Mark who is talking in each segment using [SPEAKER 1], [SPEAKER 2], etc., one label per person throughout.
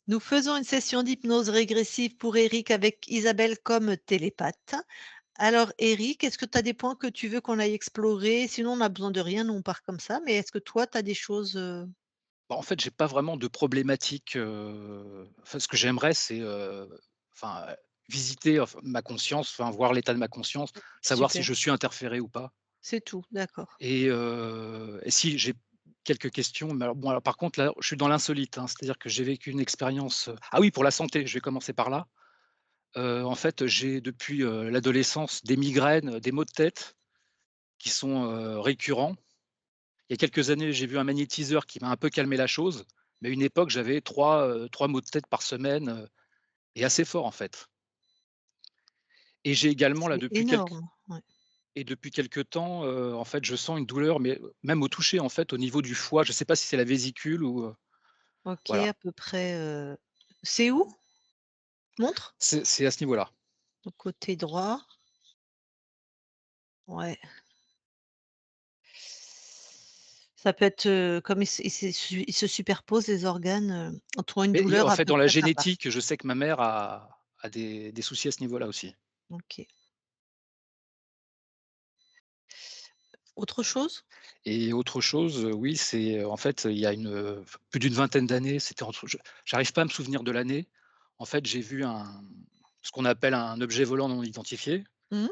[SPEAKER 1] Nous faisons une session d'hypnose régressive pour Eric avec Isabelle comme télépathe. Alors Eric, est-ce que tu as des points que tu veux qu'on aille explorer? Sinon, on n'a besoin de rien, nous on part comme ça, mais est-ce que toi, tu as des choses,
[SPEAKER 2] Bah, en fait, j'ai pas vraiment de problématique, enfin, ce que j'aimerais, c'est, enfin, visiter ma conscience, enfin, voir l'état de ma conscience, savoir si
[SPEAKER 1] super,
[SPEAKER 2] je suis interféré ou pas
[SPEAKER 1] c'est tout, d'accord.
[SPEAKER 2] et si j'ai quelques questions, mais alors bon, alors par contre, là, je suis dans l'insolite, hein, c'est-à-dire que j'ai vécu une expérience, ah oui, pour la santé, je vais commencer par là. En fait, j'ai depuis, l'adolescence des migraines, des maux de tête qui sont, récurrents. Il y a quelques années, j'ai vu un magnétiseur qui m'a un peu calmé la chose, mais à une époque, j'avais 3 maux de tête par semaine, et assez fort, en fait. Et j'ai également là
[SPEAKER 1] C'est énorme, ouais.
[SPEAKER 2] depuis quelque temps, en fait, je sens une douleur, mais même au toucher, en fait, au niveau du foie. Je ne sais pas si c'est la vésicule ou,
[SPEAKER 1] OK,
[SPEAKER 2] voilà.
[SPEAKER 1] à peu près, c'est où? Montre.
[SPEAKER 2] C'est à ce niveau-là.
[SPEAKER 1] Donc côté droit, ouais. Ça peut être, comme il se superpose les organes, entre une
[SPEAKER 2] Mais il y a
[SPEAKER 1] douleur
[SPEAKER 2] en
[SPEAKER 1] à
[SPEAKER 2] fait,
[SPEAKER 1] peu
[SPEAKER 2] dans la
[SPEAKER 1] près par là.
[SPEAKER 2] génétique, je sais que ma mère a des soucis à ce niveau-là aussi.
[SPEAKER 1] OK. Autre chose?
[SPEAKER 2] Et autre chose, oui, c'est, en fait, il y a plus d'une vingtaine d'années, c'était entre je j'arrive pas à me souvenir de l'année. En fait, j'ai vu ce qu'on appelle un objet volant non identifié,
[SPEAKER 1] Mmh.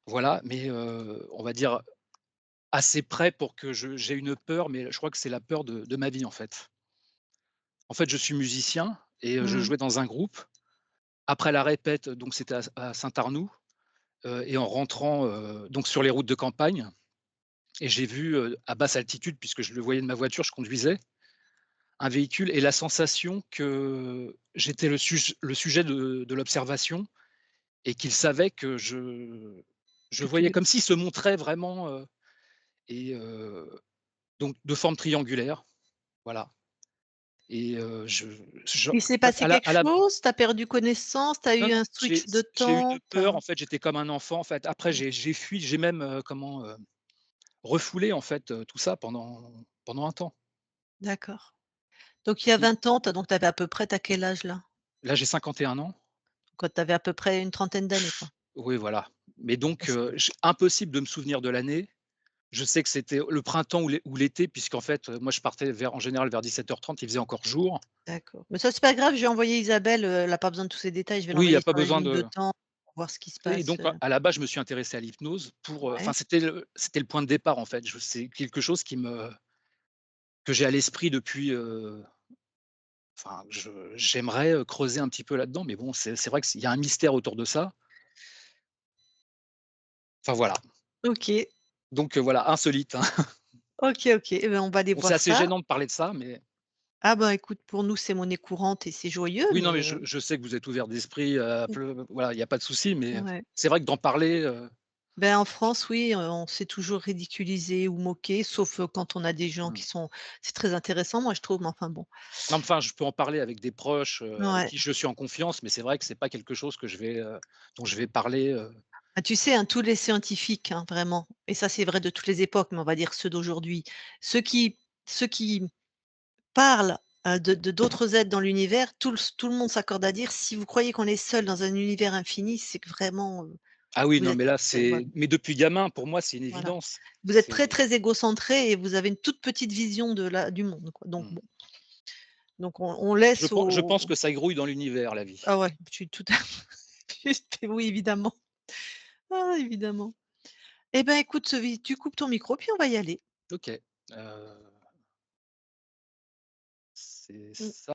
[SPEAKER 2] voilà, mais on va dire assez près pour que j'ai une peur, mais je crois que c'est la peur de ma vie, en fait. En fait, je suis musicien et je
[SPEAKER 1] Mmh.
[SPEAKER 2] jouais dans un groupe. Après la répète, donc c'était à Saint-Arnoult, et en rentrant, donc sur les routes de campagne et j'ai vu, à basse altitude puisque je le voyais de ma voiture, je conduisais, un véhicule et la sensation que j'étais le sujet de l'observation et qu'il savait que je
[SPEAKER 1] Que tu
[SPEAKER 2] voyais
[SPEAKER 1] le
[SPEAKER 2] comme s'il se montrait vraiment, et donc de forme triangulaire, voilà et je
[SPEAKER 1] Il s'est
[SPEAKER 2] en fait,
[SPEAKER 1] passé quelque
[SPEAKER 2] à la
[SPEAKER 1] chose? Tu as perdu connaissance? Tu as
[SPEAKER 2] non,
[SPEAKER 1] eu
[SPEAKER 2] non,
[SPEAKER 1] un switch de
[SPEAKER 2] j'ai eu
[SPEAKER 1] temps?
[SPEAKER 2] de
[SPEAKER 1] Tu
[SPEAKER 2] peur,
[SPEAKER 1] as
[SPEAKER 2] en fait, j'étais comme un enfant, en fait. Après j'ai fui, j'ai même, refoulé, en fait, tout ça pendant un temps
[SPEAKER 1] d'accord. Donc il y a
[SPEAKER 2] et
[SPEAKER 1] 20 ans, tu avais à peu près tu quel âge là?
[SPEAKER 2] là, j'ai 51 ans.
[SPEAKER 1] Quand tu avais à peu près une trentaine d'années, quoi?
[SPEAKER 2] Oui, voilà, mais donc
[SPEAKER 1] Facile.
[SPEAKER 2] j impossible de me souvenir de l'année. Je sais que c'était le printemps ou l'été puisqu'en fait, moi je partais en général vers 17h30, il faisait encore jour.
[SPEAKER 1] D'accord. Mais ça, c'est pas grave, je vais envoyer Isabelle, elle a pas besoin de tous ces détails, je vais
[SPEAKER 2] Oui, il y a
[SPEAKER 1] l'envoyer
[SPEAKER 2] pas
[SPEAKER 1] sur la
[SPEAKER 2] besoin
[SPEAKER 1] ligne de
[SPEAKER 2] de
[SPEAKER 1] temps pour voir ce qui se
[SPEAKER 2] et
[SPEAKER 1] passe,
[SPEAKER 2] donc à la base, je me suis intéressé à l'hypnose pour, enfin
[SPEAKER 1] ouais.
[SPEAKER 2] c'était le point de départ en fait. C'est quelque chose que j'ai à l'esprit depuis, enfin j'aimerais, creuser un petit peu là-dedans, mais bon, c'est vrai qu'il y a un mystère autour de ça. Enfin voilà,
[SPEAKER 1] OK.
[SPEAKER 2] donc voilà, insolite, hein.
[SPEAKER 1] OK, OK, et ben, on va aller
[SPEAKER 2] Bon, c'est
[SPEAKER 1] voir
[SPEAKER 2] assez
[SPEAKER 1] ça.
[SPEAKER 2] gênant de parler de ça, mais
[SPEAKER 1] Ah bah, écoute, pour nous, c'est monnaie courante et c'est joyeux,
[SPEAKER 2] oui, non, mais
[SPEAKER 1] mais
[SPEAKER 2] je sais que vous êtes ouvert d'esprit, voilà, il y a pas de souci, mais
[SPEAKER 1] ouais.
[SPEAKER 2] c'est vrai que d'en parler,
[SPEAKER 1] Ben, en France, oui, on s'est toujours ridiculisé ou moqué, sauf, quand on a des gens
[SPEAKER 2] mmh.
[SPEAKER 1] qui sont c'est très intéressant, moi, je trouve, mais enfin bon.
[SPEAKER 2] Non, mais enfin, je peux en parler avec des proches, avec
[SPEAKER 1] Ouais.
[SPEAKER 2] qui je suis en confiance, mais c'est vrai que c'est pas quelque chose dont je vais parler,
[SPEAKER 1] Ah, tu sais, hein, tous les scientifiques, hein, vraiment, et ça, c'est vrai de toutes les époques, mais on va dire ceux d'aujourd'hui, ceux qui parlent, de d'autres êtres dans l'univers, tout le monde s'accorde à dire: «Si vous croyez qu'on est seul dans un univers infini, c'est que vraiment,
[SPEAKER 2] ah oui,
[SPEAKER 1] vous
[SPEAKER 2] non,
[SPEAKER 1] êtes»
[SPEAKER 2] mais là,
[SPEAKER 1] voilà,
[SPEAKER 2] mais depuis gamin, pour moi, c'est une
[SPEAKER 1] voilà.
[SPEAKER 2] évidence.
[SPEAKER 1] Vous êtes très,
[SPEAKER 2] C'est
[SPEAKER 1] très égocentré et vous avez une toute petite vision du monde, quoi, donc
[SPEAKER 2] mmh.
[SPEAKER 1] bon, donc on laisse
[SPEAKER 2] Je
[SPEAKER 1] aux
[SPEAKER 2] pense que ça grouille dans l'univers, la vie.
[SPEAKER 1] ah ouais, je suis tout à juste oui, évidemment. Ah, évidemment. Eh ben, écoute, tu coupes ton micro, puis on va y aller.
[SPEAKER 2] OK, heu, c'est
[SPEAKER 1] Mmh.
[SPEAKER 2] ça.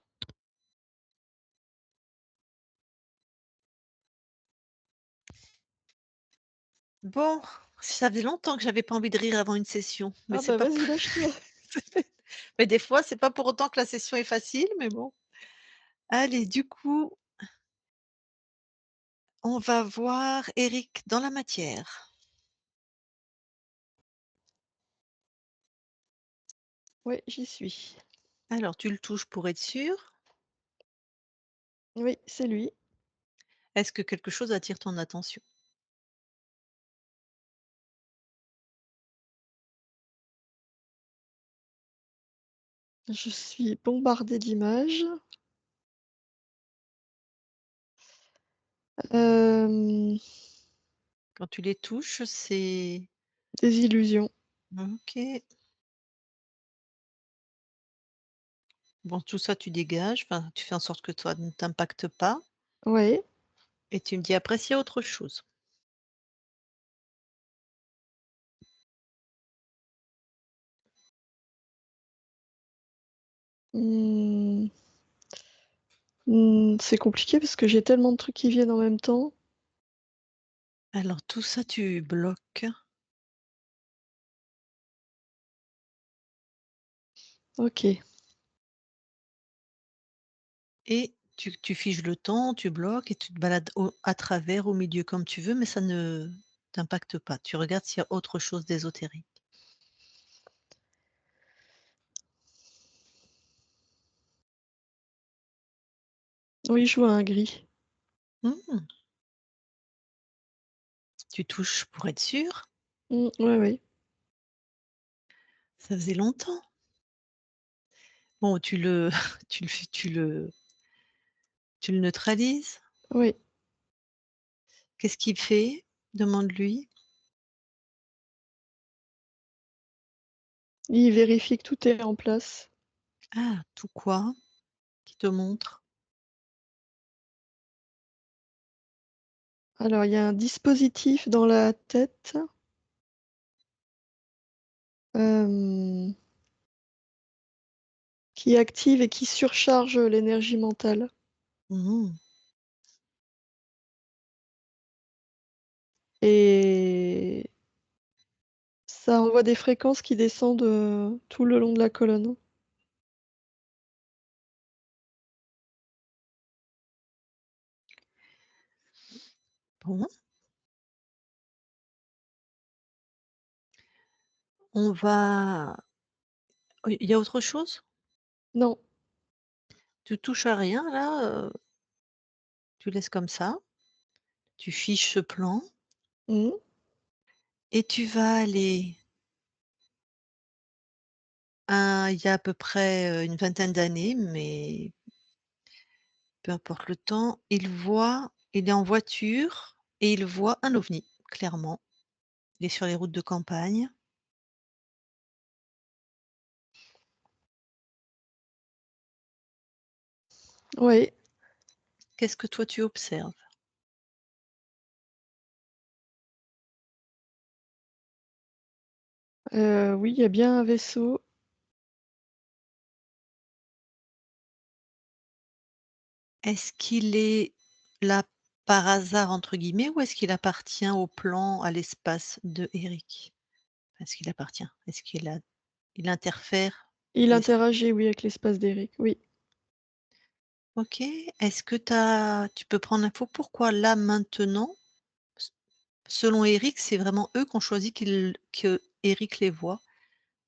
[SPEAKER 1] Bon, ça faisait longtemps que j'avais pas envie de rire avant une session, mais
[SPEAKER 3] Ah
[SPEAKER 1] c'est
[SPEAKER 3] bah,
[SPEAKER 1] pas
[SPEAKER 3] vas-y, lâche-toi.
[SPEAKER 1] mais des fois, c'est pas pour autant que la session est facile, mais bon. Allez, du coup, on va voir Eric dans la matière.
[SPEAKER 3] Ouais, j'y suis.
[SPEAKER 1] Alors, tu le touches pour être sûr.
[SPEAKER 3] Oui, c'est lui.
[SPEAKER 1] Est-ce que quelque chose attire ton attention?
[SPEAKER 3] Je suis bombardée d'images. Hem,
[SPEAKER 1] Quand tu les touches, c'est
[SPEAKER 3] des illusions.
[SPEAKER 1] OK. Bon, tout ça, tu dégages, enfin, tu fais en sorte que toi ne t'impacte pas
[SPEAKER 3] Ouais.
[SPEAKER 1] et tu me dis après s'il y a autre chose.
[SPEAKER 3] Mmh, c'est compliqué parce que j'ai tellement de trucs qui viennent en même temps.
[SPEAKER 1] Alors tout ça, tu bloques
[SPEAKER 3] OK.
[SPEAKER 1] et tu figes le temps, tu bloques et tu te balades à travers, au milieu, comme tu veux, mais ça ne t'impacte pas. Tu regardes s'il y a autre chose d'ésotérique.
[SPEAKER 3] Oui, je vois un gris.
[SPEAKER 1] Mmh, tu touches pour être sûr.
[SPEAKER 3] Ouais, ouais.
[SPEAKER 1] Ça faisait longtemps. Bon, tu le tu le neutralises.
[SPEAKER 3] Oui.
[SPEAKER 1] Qu'est-ce qu'il fait? Demande-lui.
[SPEAKER 3] Il vérifie que tout est en place.
[SPEAKER 1] Ah, tout quoi? Qui te montre?
[SPEAKER 3] Alors, il y a un dispositif dans la tête, hem, qui active et qui surcharge l'énergie mentale
[SPEAKER 1] Mmh.
[SPEAKER 3] et ça envoie des fréquences qui descendent, tout le long de la colonne.
[SPEAKER 1] Bon, on va oui, il y a autre chose?
[SPEAKER 3] Non.
[SPEAKER 1] Tu touches à rien là, tu laisses comme ça, tu fiches ce plan
[SPEAKER 3] Mmh.
[SPEAKER 1] et tu vas aller il y a à peu près, une vingtaine d'années, mais peu importe le temps, il est en voiture et il voit un ovni, clairement. Il est sur les routes de campagne.
[SPEAKER 3] Ouais.
[SPEAKER 1] Qu'est-ce que toi tu observes?
[SPEAKER 3] Oui, il y a bien un vaisseau.
[SPEAKER 1] Est-ce qu'il est là «par hasard» entre guillemets ou est-ce qu'il appartient au plan, à l'espace de Eric? Est-ce qu'il appartient? Est-ce il interfère
[SPEAKER 3] Il
[SPEAKER 1] l'es
[SPEAKER 3] interagit, oui, avec l'espace d'Eric, oui.
[SPEAKER 1] OK. Est-ce que tu peux prendre l'info pourquoi là maintenant, s selon Eric, c'est vraiment eux qui ont choisi que Eric les voit?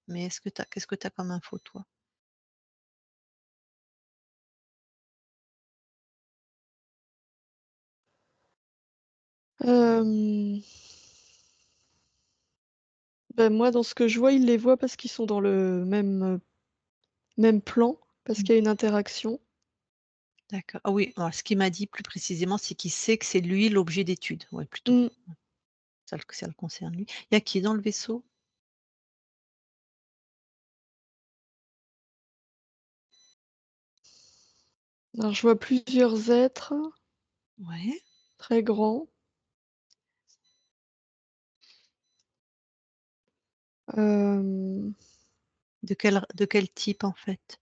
[SPEAKER 1] Mais qu'est-ce que tu as comme info toi?
[SPEAKER 3] Hem, Bah, moi, dans ce que je vois, il les voit parce qu'ils sont dans le même plan, parce
[SPEAKER 1] Mmh.
[SPEAKER 3] qu'il y a une interaction.
[SPEAKER 1] D'accord. Ah oui, alors ce qu'il m'a dit plus précisément, c'est qu'il sait que c'est lui l'objet d'étude. Ouais, plutôt.
[SPEAKER 3] Mmh.
[SPEAKER 1] Ça le concerne lui. Il y a qui dans le vaisseau?
[SPEAKER 3] Alors je vois plusieurs êtres
[SPEAKER 1] Ouais.
[SPEAKER 3] très grands, hem,
[SPEAKER 1] De quel type en fait?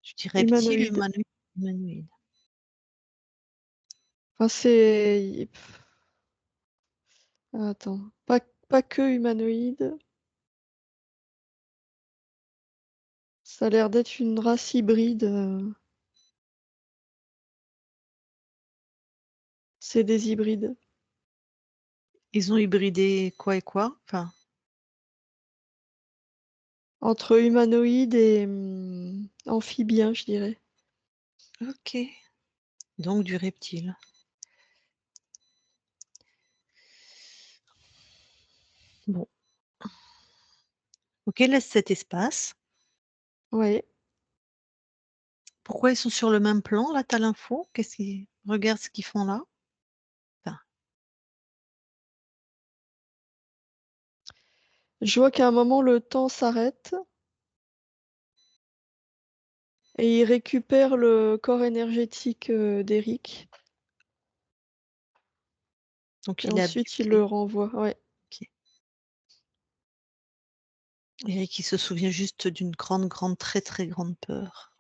[SPEAKER 1] Tu dis reptile,
[SPEAKER 3] humanoïdes.
[SPEAKER 1] humanoïde? Humanoïde.
[SPEAKER 3] Enfin, c'est attends, pas que humanoïdes, ça a l'air d'être une race hybride, c'est des hybrides.
[SPEAKER 1] Ils ont hybridé quoi et quoi? Enfin,
[SPEAKER 3] Entre humanoïdes et amphibiens, je dirais.
[SPEAKER 1] OK, donc du reptile. Bon, OK, laisse cet espace.
[SPEAKER 3] Ouais.
[SPEAKER 1] Pourquoi ils sont sur le même plan là, tu as l'info? Qu'est-ce qu'ils regarde ce qu'ils font là.
[SPEAKER 3] Je vois qu'à un moment, le temps s'arrête et il récupère le corps énergétique, d'Éric
[SPEAKER 1] Donc
[SPEAKER 3] et
[SPEAKER 1] il est
[SPEAKER 3] ensuite il le
[SPEAKER 1] abducté.
[SPEAKER 3] renvoie, ouais.
[SPEAKER 1] OK. Eric, il se souvient juste d'une grande, grande, très, très grande peur.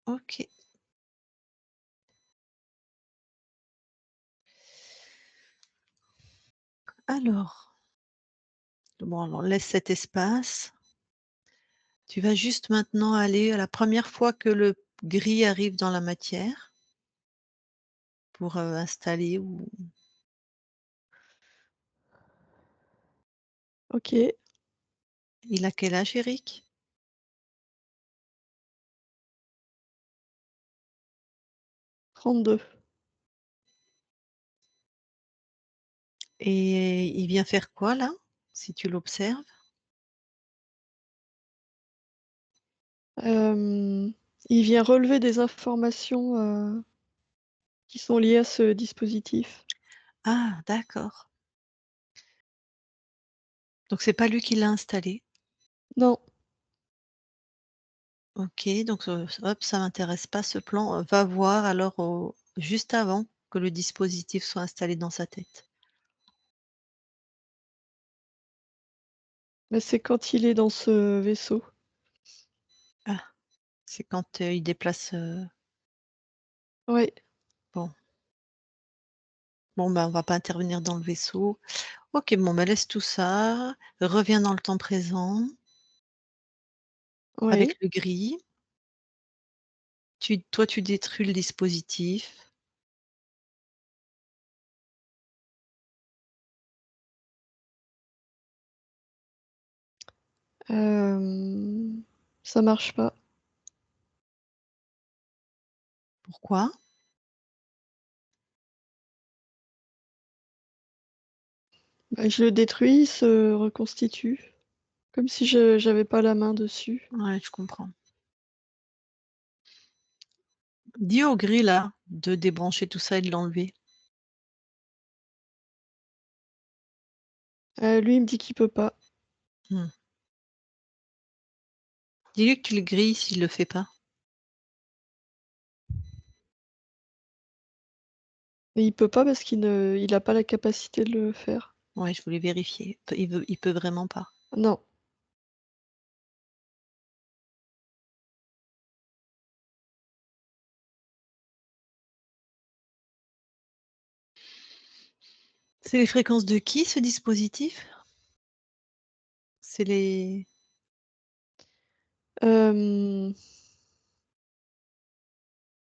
[SPEAKER 1] OK. Alors, bon, alors laisse cet espace. Tu vas juste maintenant aller à la première fois que le gris arrive dans la matière pour, installer ou
[SPEAKER 3] OK,
[SPEAKER 1] il a quel âge Eric?
[SPEAKER 3] 32.
[SPEAKER 1] Et il vient faire quoi là, si tu l'observes?
[SPEAKER 3] Hem, il vient relever des informations, qui sont liées à ce dispositif.
[SPEAKER 1] Ah d'accord. Donc c'est pas lui qui l'a installé?
[SPEAKER 3] Non,
[SPEAKER 1] OK, donc hop, ça m'intéresse pas ce plan, va voir alors au juste avant que le dispositif soit installé dans sa tête.
[SPEAKER 3] mais c'est quand il est dans ce vaisseau.
[SPEAKER 1] Ah, c'est quand, il déplace,
[SPEAKER 3] Ouais,
[SPEAKER 1] bon. Bon, bah, on va pas intervenir dans le vaisseau. OK, bon, bah, laisse tout ça, reviens dans le temps présent avec
[SPEAKER 3] ouais.
[SPEAKER 1] le gris. Tu détruis le dispositif.
[SPEAKER 3] Ça marche pas.
[SPEAKER 1] Pourquoi?
[SPEAKER 3] Bah, je le détruis, il se reconstitue, comme si j'avais pas la main dessus.
[SPEAKER 1] Ouais, je comprends. Dis au gris là, de débrancher tout ça et de l'enlever.
[SPEAKER 3] Lui, il me dit qu'il peut pas.
[SPEAKER 1] Mmh. Dis-lui que tu le grilles s'il le fait pas.
[SPEAKER 3] Mais il peut pas parce qu'il a pas la capacité de le faire.
[SPEAKER 1] Ouais, je voulais vérifier. Il peut vraiment pas.
[SPEAKER 3] Non.
[SPEAKER 1] C'est les fréquences de qui ce dispositif? C'est les
[SPEAKER 3] Hem,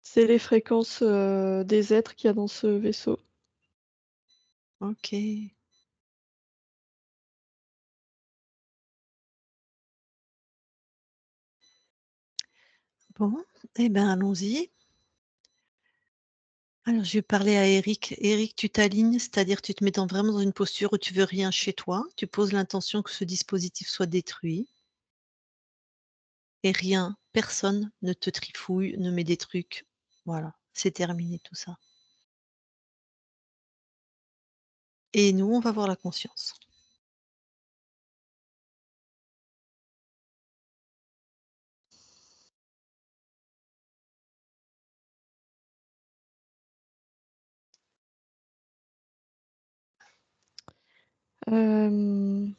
[SPEAKER 3] c'est les fréquences, des êtres qu'il y a dans ce vaisseau.
[SPEAKER 1] OK. Bon, eh ben, allons-y. Alors je vais parler à Eric. Eric, tu t'alignes, c'est-à-dire tu te mets vraiment dans une posture où tu veux rien chez toi. Tu poses l'intention que ce dispositif soit détruit et rien, personne ne te trifouille, ne met des trucs. Voilà, c'est terminé tout ça. Et nous, on va voir la conscience.
[SPEAKER 3] Hem,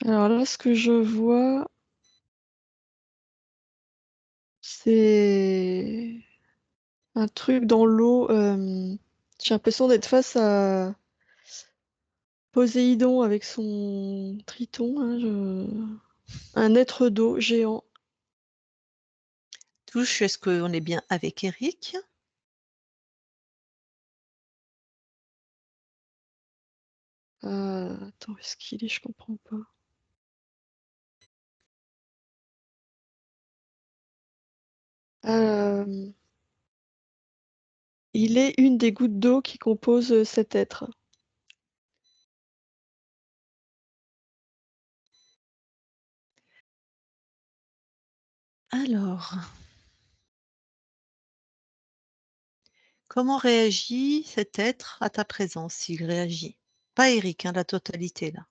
[SPEAKER 3] alors là, ce que je vois, c'est un truc dans l'eau, j'ai l'impression d'être face à Poséidon avec son triton là, je un être d'eau géant.
[SPEAKER 1] Touche, est-ce qu'on est bien avec Eric?
[SPEAKER 3] Attends, où est-ce qu'il est? Je comprends pas. Hem, il est une des gouttes d'eau qui composent, cet être.
[SPEAKER 1] Alors, Comment réagit cet être à ta présence, s'il réagit? Pas Eric, hein, la totalité là.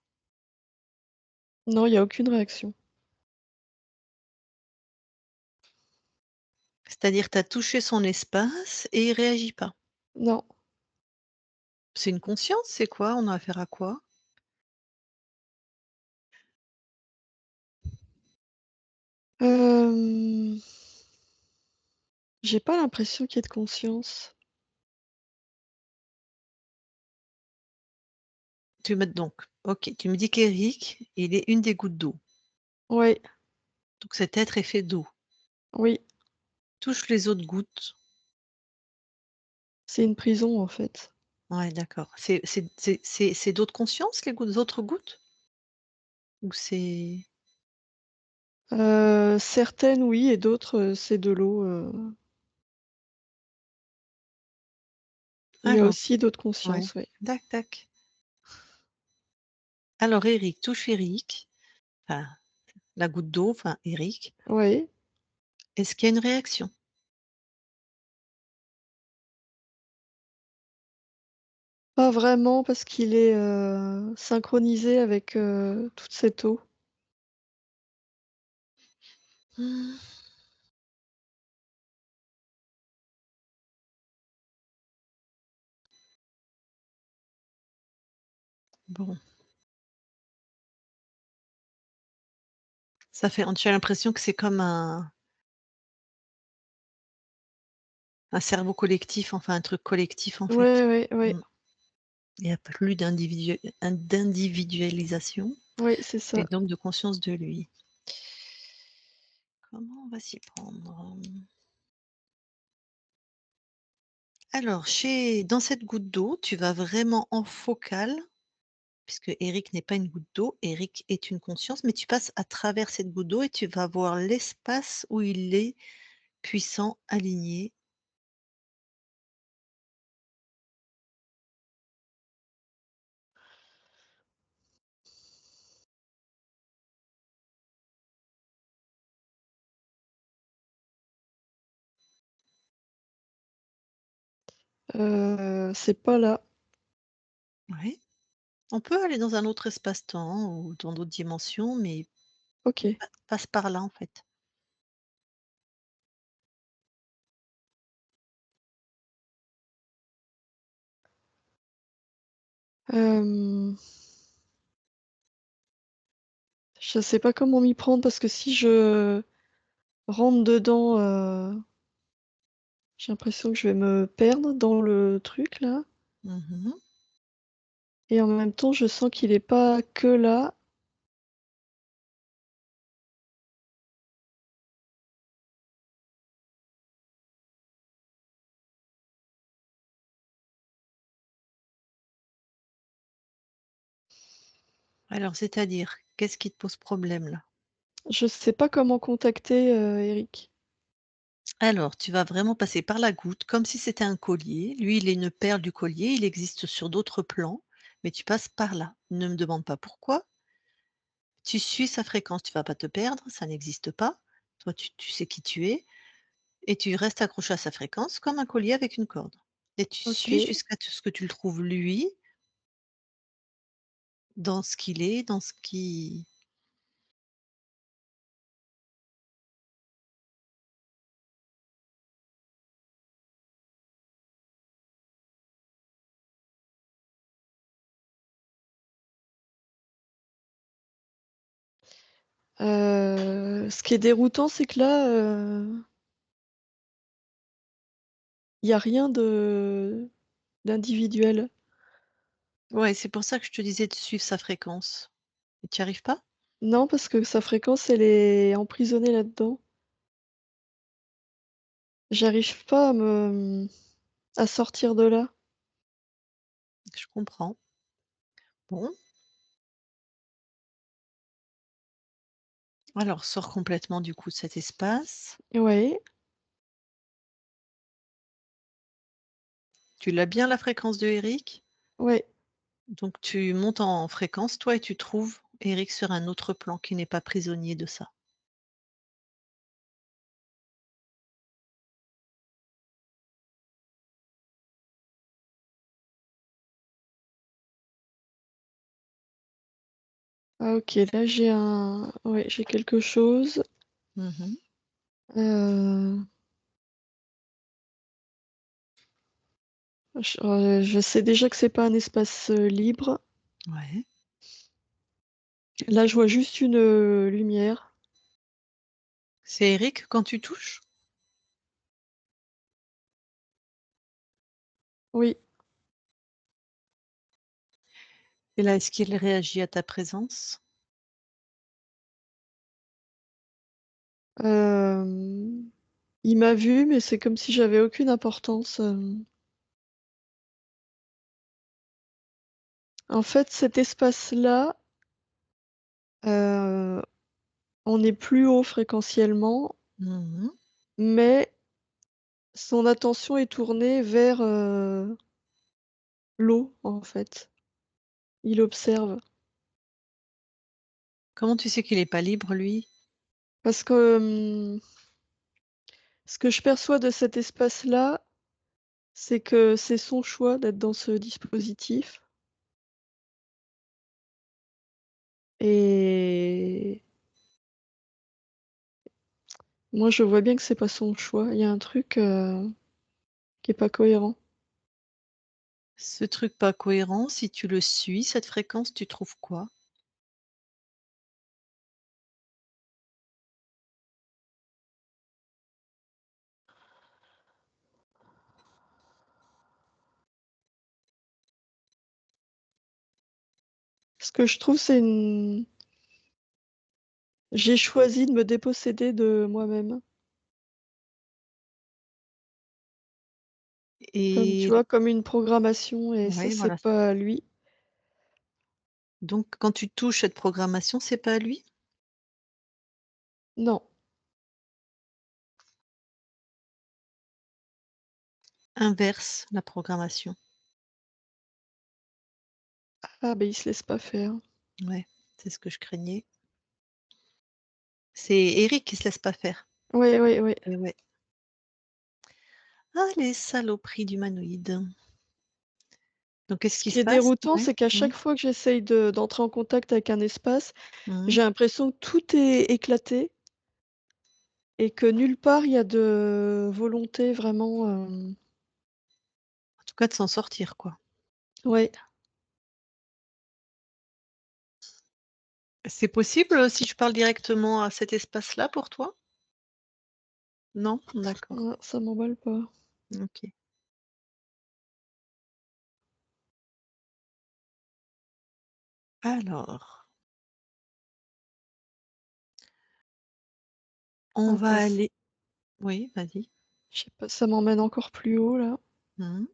[SPEAKER 3] Non, il y a aucune réaction.
[SPEAKER 1] C'est-à-dire tu as touché son espace et il réagit pas.
[SPEAKER 3] Non.
[SPEAKER 1] C'est une conscience? C'est quoi? On a affaire à quoi?
[SPEAKER 3] Hem, j'ai pas l'impression qu'il y ait de conscience.
[SPEAKER 1] OK, tu me dis qu'Eric, il est une des gouttes d'eau.
[SPEAKER 3] Ouais,
[SPEAKER 1] Donc cet être est fait d'eau.
[SPEAKER 3] oui,
[SPEAKER 1] Touche les autres gouttes.
[SPEAKER 3] c'est une prison, en fait.
[SPEAKER 1] Ouais, d'accord. C'est d'autres consciences, les autres gouttes? Ou c'est
[SPEAKER 3] Certaines oui et d'autres, c'est de l'eau, il y a
[SPEAKER 1] alors,
[SPEAKER 3] aussi d'autres
[SPEAKER 1] ouais,
[SPEAKER 3] consciences, ouais.
[SPEAKER 1] tac, tac. Alors Eric, touche Eric, enfin la goutte d'eau, enfin Eric.
[SPEAKER 3] Ouais,
[SPEAKER 1] Est-ce qu'il y a une réaction?
[SPEAKER 3] pas vraiment parce qu'il est, synchronisé avec, toute cette eau.
[SPEAKER 1] Mmh, bon, ça fait tu as l'impression que c'est comme un cerveau collectif, enfin un truc collectif en
[SPEAKER 3] Ouais,
[SPEAKER 1] fait.
[SPEAKER 3] ouais, ouais,
[SPEAKER 1] Mmh. Il y a plus d'individualisation
[SPEAKER 3] ouais, c'est
[SPEAKER 1] et
[SPEAKER 3] ça.
[SPEAKER 1] donc de conscience de lui. Comment on va s'y prendre? Alors chez dans cette goutte d'eau, tu vas vraiment en focale, puisque Eric n'est pas une goutte d'eau, Eric est une conscience, mais tu passes à travers cette goutte d'eau et tu vas voir l'espace où il est puissant, aligné.
[SPEAKER 3] C'est pas là.
[SPEAKER 1] Ouais. On peut aller dans un autre espace-temps ou dans d'autres dimensions, mais
[SPEAKER 3] OK.
[SPEAKER 1] passe par là en fait.
[SPEAKER 3] Hem, je sais pas comment m'y prendre parce que si je rentre dedans, j'ai l'impression que je vais me perdre dans le truc là
[SPEAKER 1] Mmh.
[SPEAKER 3] et en même temps, je sens qu'il est pas que là.
[SPEAKER 1] Alors c'est-à-dire, qu'est-ce qui te pose problème là?
[SPEAKER 3] Je sais pas comment contacter, Eric.
[SPEAKER 1] Alors, tu vas vraiment passer par la goutte comme si c'était un collier. Lui, il est une perle du collier, il existe sur d'autres plans, mais tu passes par là. Ne me demande pas pourquoi. Tu suis sa fréquence, tu vas pas te perdre, ça n'existe pas. Toi, tu sais qui tu es et tu restes accroché à sa fréquence comme un collier avec une corde. Et tu suis
[SPEAKER 3] OK.
[SPEAKER 1] jusqu'à ce que tu le trouves lui, dans ce qu'il est, dans ce qui
[SPEAKER 3] Ce qui est déroutant, c'est que là, il y a rien de d'individuel.
[SPEAKER 1] ouais, c'est pour ça que je te disais de suivre sa fréquence. Et tu y arrives pas?
[SPEAKER 3] Non, parce que sa fréquence, elle est emprisonnée là-dedans. J'arrive pas à sortir de là.
[SPEAKER 1] Je comprends. Bon, alors sors complètement du coup de cet espace.
[SPEAKER 3] Ouais,
[SPEAKER 1] Tu l'as bien la fréquence de Eric?
[SPEAKER 3] ouais.
[SPEAKER 1] Donc tu montes en fréquence, toi, et tu trouves Eric sur un autre plan qui n'est pas prisonnier de ça.
[SPEAKER 3] Ah OK, là j'ai quelque chose.
[SPEAKER 1] Mmh.
[SPEAKER 3] Heu, je sais déjà que c'est pas un espace, libre.
[SPEAKER 1] Ouais.
[SPEAKER 3] Là, je vois juste une, lumière.
[SPEAKER 1] C'est Eric quand tu touches?
[SPEAKER 3] Oui,
[SPEAKER 1] Et là, est-ce qu'il réagit à ta présence?
[SPEAKER 3] hem, il m'a vue, mais c'est comme si j'avais aucune importance. En fait, cet espace-là, heu, on est plus haut fréquentiellement,
[SPEAKER 1] Mmh.
[SPEAKER 3] mais son attention est tournée vers, l'eau, en fait. Il observe.
[SPEAKER 1] Comment tu sais qu'il est pas libre lui?
[SPEAKER 3] Parce que, ce que je perçois de cet espace-là, c'est que c'est son choix d'être dans ce dispositif et moi, je vois bien que c'est pas son choix. Il y a un truc, qui est pas cohérent.
[SPEAKER 1] Ce truc pas cohérent, si tu le suis, cette fréquence, tu trouves quoi?
[SPEAKER 3] Ce que je trouve, j'ai choisi de me déposséder de moi-même. Comme tu
[SPEAKER 1] Et
[SPEAKER 3] vois, comme une programmation et ça,
[SPEAKER 1] ouais,
[SPEAKER 3] c'est
[SPEAKER 1] voilà.
[SPEAKER 3] pas lui.
[SPEAKER 1] Donc quand tu touches cette programmation, c'est pas lui?
[SPEAKER 3] Non.
[SPEAKER 1] Inverse la programmation.
[SPEAKER 3] Ah, ben il se laisse pas faire.
[SPEAKER 1] Ouais, c'est ce que je craignais. C'est Eric qui se laisse pas faire.
[SPEAKER 3] Oui, oui, oui.
[SPEAKER 1] Et ouais. Ah, les saloperies d'humanoïdes. Donc qu'est-ce
[SPEAKER 3] Ce
[SPEAKER 1] qui
[SPEAKER 3] qui
[SPEAKER 1] se
[SPEAKER 3] est
[SPEAKER 1] passe?
[SPEAKER 3] déroutant,
[SPEAKER 1] Ouais.
[SPEAKER 3] c'est qu'à
[SPEAKER 1] Mmh.
[SPEAKER 3] chaque fois que j'essaye d'entrer en contact avec un espace,
[SPEAKER 1] Mmh.
[SPEAKER 3] j'ai l'impression que tout est éclaté et que nulle part il y a de volonté vraiment,
[SPEAKER 1] En tout cas de s'en sortir, quoi.
[SPEAKER 3] ouais.
[SPEAKER 1] C'est possible, si je parle directement à cet espace-là pour toi? Non? D'accord.
[SPEAKER 3] Ça m'emballe pas.
[SPEAKER 1] OK. Alors, on va
[SPEAKER 3] Enfin,
[SPEAKER 1] aller oui, vas-y.
[SPEAKER 3] je sais pas, ça m'emmène encore plus haut là.
[SPEAKER 1] Mmh.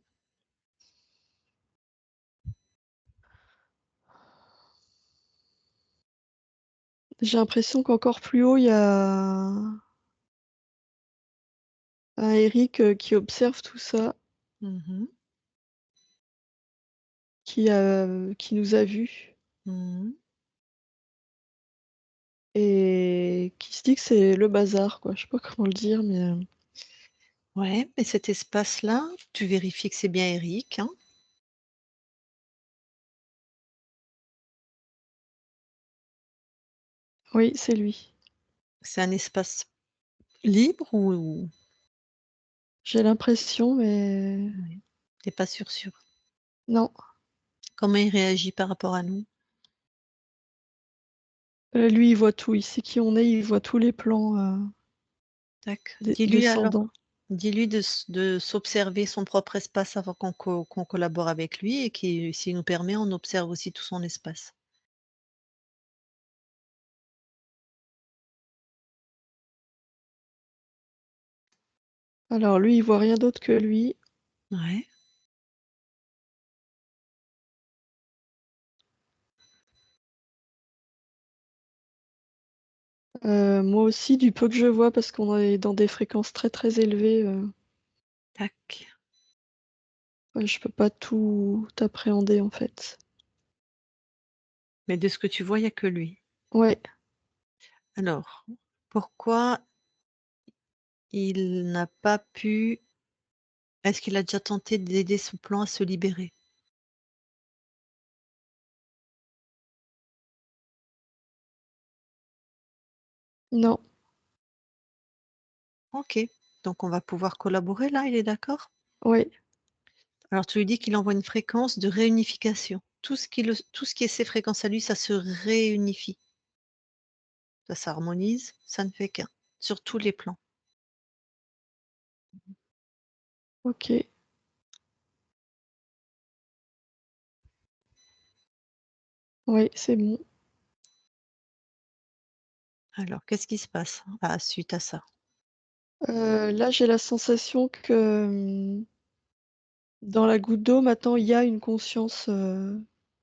[SPEAKER 3] J'ai l'impression qu'encore plus haut, il y a un Eric, qui observe tout ça,
[SPEAKER 1] Mmh.
[SPEAKER 3] qui nous a vus
[SPEAKER 1] Mmh.
[SPEAKER 3] et qui se dit que c'est le bazar, quoi. Je sais pas comment le dire, mais,
[SPEAKER 1] Ouais, mais cet espace-là, tu vérifies que c'est bien Eric, hein.
[SPEAKER 3] oui, c'est lui.
[SPEAKER 1] C'est un espace libre ou
[SPEAKER 3] J'ai l'impression, mais
[SPEAKER 1] ouais, tu pas sûr?
[SPEAKER 3] non.
[SPEAKER 1] Comment il réagit par rapport à nous?
[SPEAKER 3] Lui, il voit tout, il sait qui on est, il voit tous les plans,
[SPEAKER 1] Tac. Dis-lui alors,
[SPEAKER 3] descendants.
[SPEAKER 1] dis-lui de s'observer son propre espace avant qu'on collabore avec lui et s'il nous permet, on observe aussi tout son espace.
[SPEAKER 3] Alors lui, il voit rien d'autre que lui.
[SPEAKER 1] Ouais,
[SPEAKER 3] Moi aussi, du peu que je vois, parce qu'on est dans des fréquences très, très élevées,
[SPEAKER 1] tac.
[SPEAKER 3] ouais, je peux pas tout appréhender, en fait.
[SPEAKER 1] Mais de ce que tu vois, il y a que lui.
[SPEAKER 3] Ouais,
[SPEAKER 1] Alors, pourquoi il n'a pas pu est-ce qu'il a déjà tenté d'aider son plan à se libérer?
[SPEAKER 3] Non.
[SPEAKER 1] OK, donc on va pouvoir collaborer là, il est d'accord?
[SPEAKER 3] Oui,
[SPEAKER 1] Alors tu lui dis qu'il envoie une fréquence de réunification. Tout ce qui est ses fréquences à lui, ça se réunifie. Ça s'harmonise, ça ne fait qu'un, sur tous les plans.
[SPEAKER 3] OK. Oui, c'est bon.
[SPEAKER 1] Alors qu'est-ce qui se passe, suite à ça?
[SPEAKER 3] Là, j'ai la sensation que, dans la goutte d'eau, maintenant, il y a une conscience,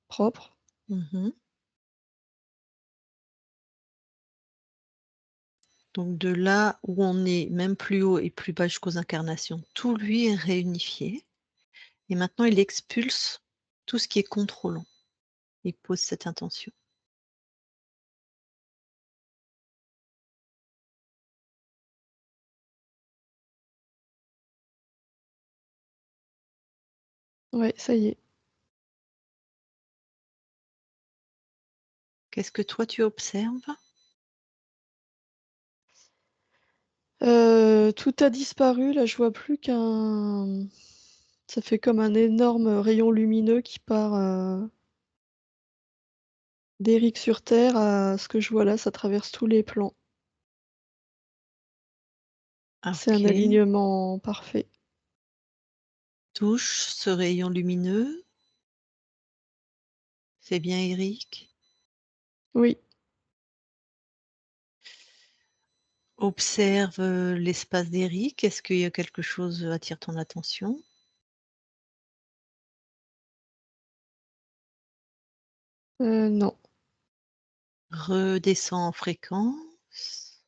[SPEAKER 3] propre.
[SPEAKER 1] Mmh. Donc de là où on est, même plus haut et plus bas jusqu'aux incarnations, tout lui est réunifié et maintenant il expulse tout ce qui est contrôlant. Il pose cette intention.
[SPEAKER 3] Ouais, ça y est.
[SPEAKER 1] Qu'est-ce que toi tu observes?
[SPEAKER 3] Tout a disparu, là, je vois plus qu'un ça fait comme un énorme rayon lumineux qui part, d'Éric sur Terre à ce que je vois là, ça traverse tous les plans.
[SPEAKER 1] Ah
[SPEAKER 3] C'est un
[SPEAKER 1] OK.
[SPEAKER 3] alignement parfait.
[SPEAKER 1] Touche ce rayon lumineux. C'est bien Eric.
[SPEAKER 3] Oui,
[SPEAKER 1] Observe, l'espace d'Eric. Est-ce qu'il y a quelque chose, attire ton attention?
[SPEAKER 3] non.
[SPEAKER 1] Redescends en fréquence.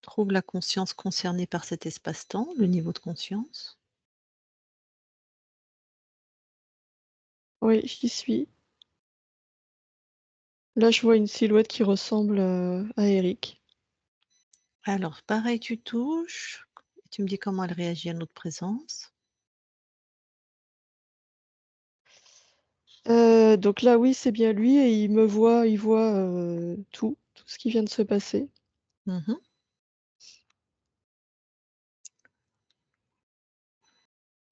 [SPEAKER 1] Trouve la conscience concernée par cet espace-temps, le niveau de conscience.
[SPEAKER 3] Oui, j'y suis. Là, je vois une silhouette qui ressemble, à Éric.
[SPEAKER 1] Alors pareil, tu touches, tu me dis comment elle réagit à notre présence.
[SPEAKER 3] Donc là, oui, c'est bien lui et il voit, tout ce qui vient de se passer.
[SPEAKER 1] Mmh.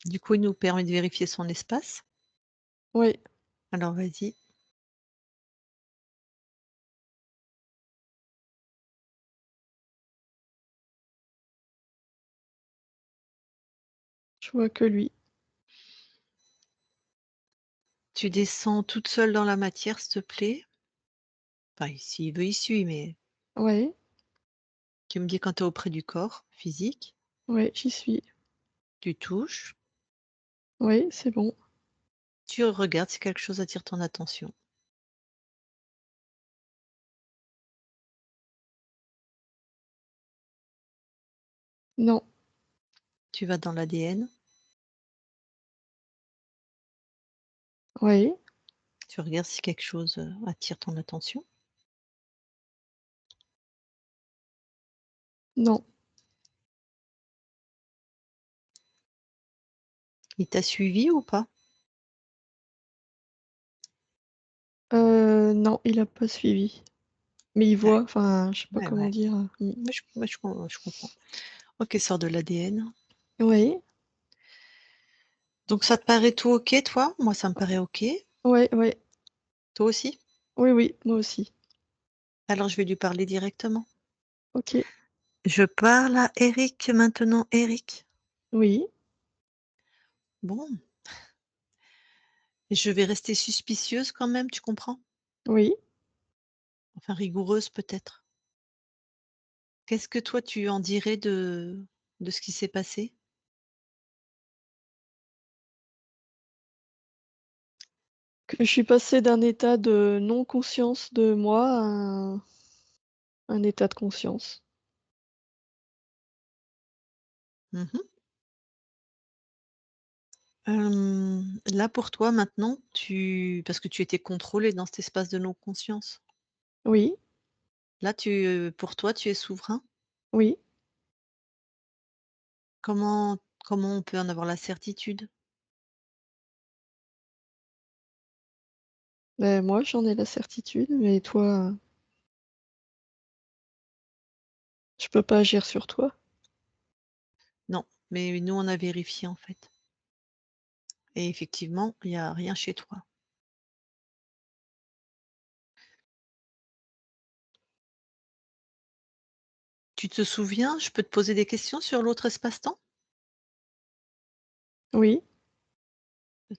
[SPEAKER 1] Du coup, il nous permet de vérifier son espace.
[SPEAKER 3] Oui,
[SPEAKER 1] Alors vas-y.
[SPEAKER 3] je vois que lui.
[SPEAKER 1] Tu descends toute seule dans la matière, s'il te plaît. Enfin, s'il veut, il suit, mais
[SPEAKER 3] Ouais,
[SPEAKER 1] tu me dis quand tu es auprès du corps physique.
[SPEAKER 3] ouais, j'y suis.
[SPEAKER 1] Tu touches,
[SPEAKER 3] Oui, c'est bon.
[SPEAKER 1] tu regardes si quelque chose attire ton attention.
[SPEAKER 3] Non,
[SPEAKER 1] Tu vas dans l'ADN,
[SPEAKER 3] oui,
[SPEAKER 1] tu regardes si quelque chose, attire ton attention.
[SPEAKER 3] non.
[SPEAKER 1] Il t'a suivi ou pas?
[SPEAKER 3] Non, il a pas suivi. Mais il
[SPEAKER 1] D'acc
[SPEAKER 3] voit, enfin, je sais pas
[SPEAKER 1] ouais,
[SPEAKER 3] comment
[SPEAKER 1] ouais.
[SPEAKER 3] dire,
[SPEAKER 1] Je comprends. OK, sors de l'ADN.
[SPEAKER 3] Oui,
[SPEAKER 1] Donc ça te paraît tout OK, toi? Moi, ça me paraît OK.
[SPEAKER 3] ouais, ouais.
[SPEAKER 1] Toi aussi?
[SPEAKER 3] Oui, oui, moi aussi.
[SPEAKER 1] Alors je vais lui parler directement.
[SPEAKER 3] OK.
[SPEAKER 1] Je parle à Eric maintenant. Eric,
[SPEAKER 3] Oui,
[SPEAKER 1] bon, je vais rester suspicieuse quand même, tu comprends?
[SPEAKER 3] oui.
[SPEAKER 1] Enfin rigoureuse peut-être. Qu'est-ce que toi tu en dirais de ce qui s'est passé?
[SPEAKER 3] Que je suis passée d'un état de non-conscience de moi à un état de conscience.
[SPEAKER 1] Mmh. Là pour toi maintenant, parce que tu étais contrôlée dans cet espace de non-conscience.
[SPEAKER 3] Oui,
[SPEAKER 1] Là pour toi, tu es souverain?
[SPEAKER 3] oui.
[SPEAKER 1] Comment on peut en avoir la certitude?
[SPEAKER 3] Moi, j'en ai la certitude, mais toi, je peux pas agir sur toi.
[SPEAKER 1] Non, mais nous, on a vérifié, en fait et effectivement, il y a rien chez toi. Tu te souviens, je peux te poser des questions sur l'autre espace-temps?
[SPEAKER 3] Oui,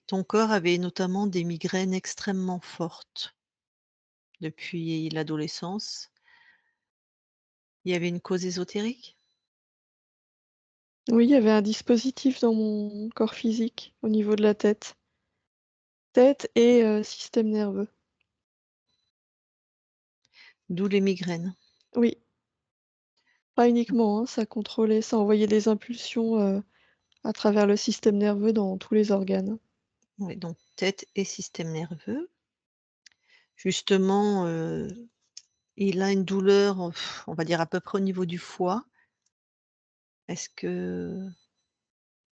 [SPEAKER 1] Ton corps avait notamment des migraines extrêmement fortes depuis l'adolescence. Il y avait une cause ésotérique?
[SPEAKER 3] oui, il y avait un dispositif dans mon corps physique, au niveau de la tête. Tête et système nerveux.
[SPEAKER 1] D'où les migraines.
[SPEAKER 3] Oui, pas uniquement, hein, ça envoyait des impulsions, à travers le système nerveux dans tous les organes.
[SPEAKER 1] Oui, donc tête et système nerveux. Justement, il a une douleur, on va dire à peu près au niveau du foie. Est-ce que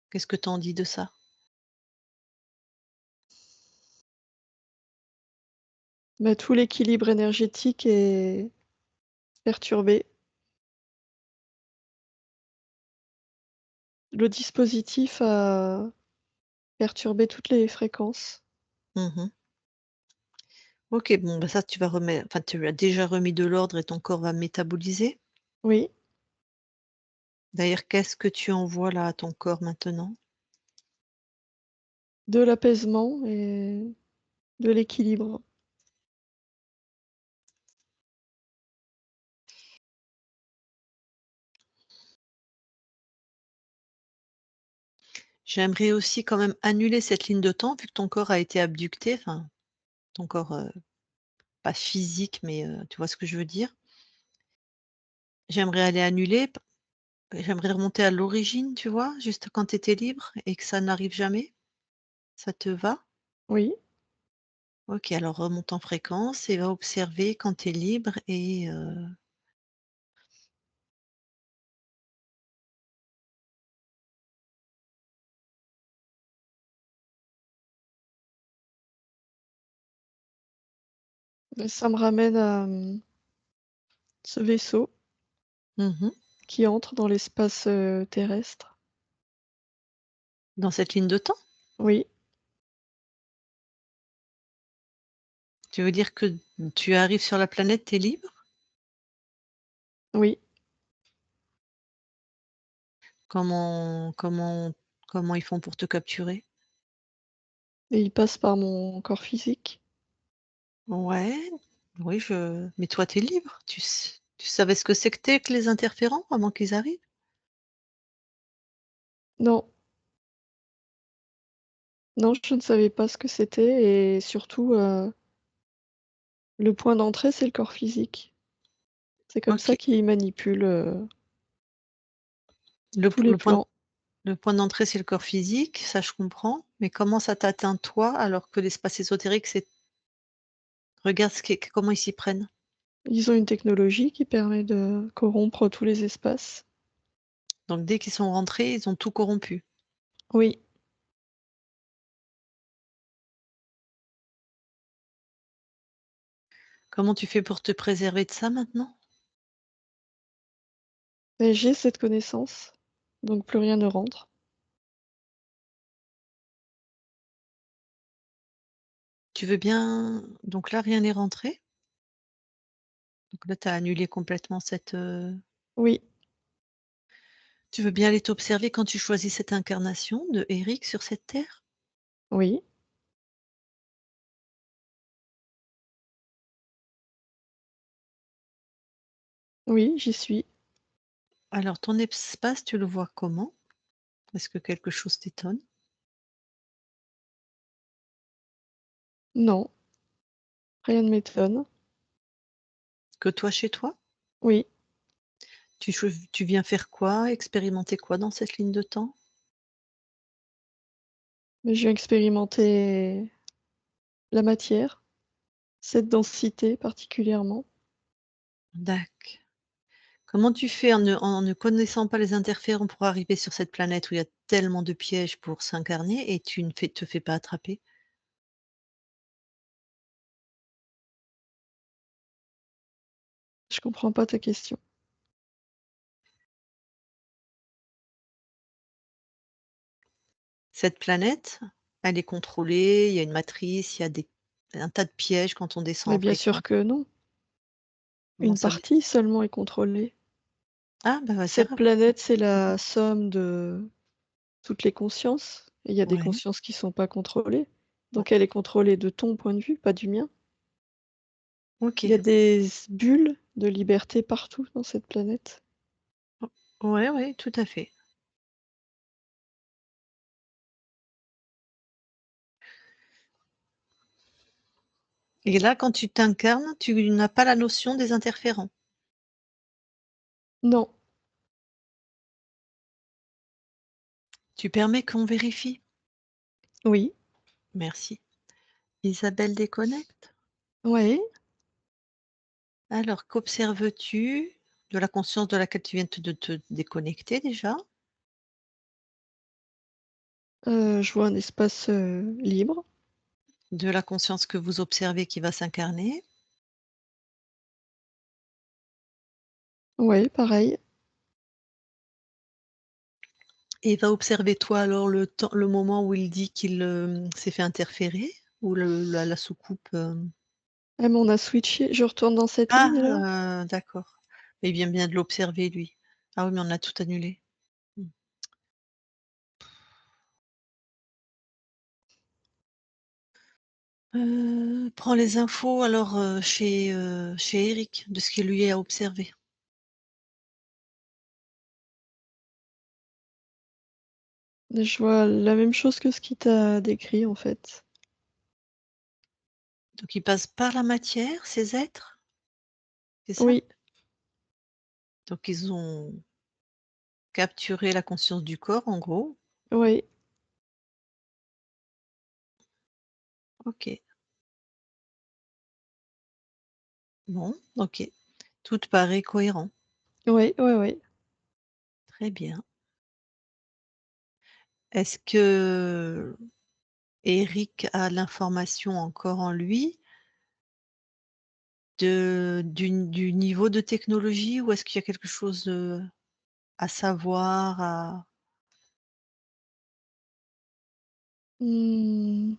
[SPEAKER 1] qu'est-ce que tu en dis de ça?
[SPEAKER 3] Tout l'équilibre énergétique est perturbé. Le dispositif a perturbé toutes les fréquences.
[SPEAKER 1] Mmh. OK, bon, bah, ça tu vas remettre enfin tu as déjà remis de l'ordre et ton corps va métaboliser.
[SPEAKER 3] Oui,
[SPEAKER 1] D'ailleurs, qu'est-ce que tu envoies là à ton corps maintenant?
[SPEAKER 3] de l'apaisement et de l'équilibre.
[SPEAKER 1] J'aimerais aussi quand même annuler cette ligne de temps vu que ton corps a été abducté, enfin ton corps, pas physique mais, tu vois ce que je veux dire? J'aimerais aller annuler, j'aimerais remonter à l'origine, tu vois? Juste quand tu étais libre et que ça n'arrive jamais. Ça te va?
[SPEAKER 3] Oui,
[SPEAKER 1] OK, alors remonte en fréquence et va observer quand tu es libre et
[SPEAKER 3] ça me ramène à, ce vaisseau
[SPEAKER 1] mmh
[SPEAKER 3] qui entre dans l'espace, terrestre.
[SPEAKER 1] dans cette ligne de temps?
[SPEAKER 3] Oui,
[SPEAKER 1] Tu veux dire que tu arrives sur la planète, tu es libre?
[SPEAKER 3] oui,
[SPEAKER 1] Comment ils font pour te capturer?
[SPEAKER 3] et il passe par mon corps physique.
[SPEAKER 1] Ouais, oui, mais toi, tu es libre. Tu savais ce que c'était que les interférents avant qu'ils arrivent?
[SPEAKER 3] Non, non, je ne savais pas ce que c'était et surtout, le point d'entrée, c'est le corps physique. C'est comme ça
[SPEAKER 1] OK.
[SPEAKER 3] qu'ils manipulent,
[SPEAKER 1] Le
[SPEAKER 3] tous
[SPEAKER 1] p
[SPEAKER 3] les plans.
[SPEAKER 1] le point d'entrée, c'est le corps physique, ça je comprends, mais comment ça t'atteint toi alors que l'espace ésotérique, c'est regarde ce qui est comment ils s'y prennent.
[SPEAKER 3] Ils ont une technologie qui permet de corrompre tous les espaces.
[SPEAKER 1] Donc dès qu'ils sont rentrés, ils ont tout corrompu.
[SPEAKER 3] Oui,
[SPEAKER 1] Comment tu fais pour te préserver de ça maintenant?
[SPEAKER 3] mais j'ai cette connaissance, donc plus rien ne rentre.
[SPEAKER 1] Tu veux bien donc là, rien n'est rentré? Donc là, tu as annulé complètement cette,
[SPEAKER 3] Oui,
[SPEAKER 1] tu veux bien aller t'observer quand tu choisis cette incarnation de Eric sur cette terre?
[SPEAKER 3] oui, oui, j'y suis.
[SPEAKER 1] Alors ton espace, tu le vois comment? Est-ce que quelque chose t'étonne?
[SPEAKER 3] Non, rien ne m'étonne.
[SPEAKER 1] Que toi chez toi?
[SPEAKER 3] Oui,
[SPEAKER 1] Tu viens faire quoi? Expérimenter quoi dans cette ligne de temps?
[SPEAKER 3] mais je viens expérimenter la matière, cette densité particulièrement.
[SPEAKER 1] Dac. Comment tu fais en ne connaissant pas les interférents pour arriver sur cette planète où il y a tellement de pièges pour s'incarner et tu ne te fais pas attraper?
[SPEAKER 3] Je comprends pas ta question.
[SPEAKER 1] Cette planète, elle est contrôlée, il y a une matrice, il y a un tas de pièges quand on descend
[SPEAKER 3] Mais
[SPEAKER 1] en
[SPEAKER 3] bien sûr
[SPEAKER 1] fréquence.
[SPEAKER 3] que non.
[SPEAKER 1] Comment
[SPEAKER 3] Une
[SPEAKER 1] ça?
[SPEAKER 3] partie seulement est contrôlée.
[SPEAKER 1] Ah, bah, vas-y,
[SPEAKER 3] Cette planète, c'est la somme de toutes les consciences. Et il y a des
[SPEAKER 1] ouais,
[SPEAKER 3] consciences qui sont pas contrôlées.
[SPEAKER 1] o
[SPEAKER 3] Donc elle est contrôlée de ton point de vue, pas du mien. Il y
[SPEAKER 1] OK.
[SPEAKER 3] a des bulles de liberté partout dans cette planète.
[SPEAKER 1] Ouais, ouais, tout à fait. Et là, quand tu t'incarnes, tu n'as pas la notion des interférents.
[SPEAKER 3] Non,
[SPEAKER 1] Tu permets qu'on vérifie?
[SPEAKER 3] oui,
[SPEAKER 1] Merci. Isabelle déconnecte.
[SPEAKER 3] ouais,
[SPEAKER 1] Alors, qu'observes-tu de la conscience de laquelle tu viens de te déconnecter déjà?
[SPEAKER 3] je vois un espace, libre.
[SPEAKER 1] De la conscience que vous observez qui va s'incarner?
[SPEAKER 3] Ouais, pareil.
[SPEAKER 1] Et va observer toi alors le moment où il dit qu'il, s'est fait interférer? Ou la soucoupe,
[SPEAKER 3] Ah mais on a switché, je retourne dans cette ligne-là?
[SPEAKER 1] d'accord. Mais il vient bien de l'observer lui. Ah oui, mais on a tout annulé. Mmh. Prends les infos alors, chez Eric, de ce qu'il lui a observé.
[SPEAKER 3] Je vois la même chose que ce qu'il t'a décrit, en fait.
[SPEAKER 1] Donc il passe par la matière, ces êtres, c'est ça?
[SPEAKER 3] Oui,
[SPEAKER 1] Donc ils ont capturé la conscience du corps en gros.
[SPEAKER 3] oui,
[SPEAKER 1] OK. Bon, OK. Tout te paraît cohérent.
[SPEAKER 3] oui, ouais, ouais.
[SPEAKER 1] Très bien. Est-ce que Eric a l'information encore en lui du niveau de technologie ou est-ce qu'il y a quelque chose, à savoir, à
[SPEAKER 3] Mmh,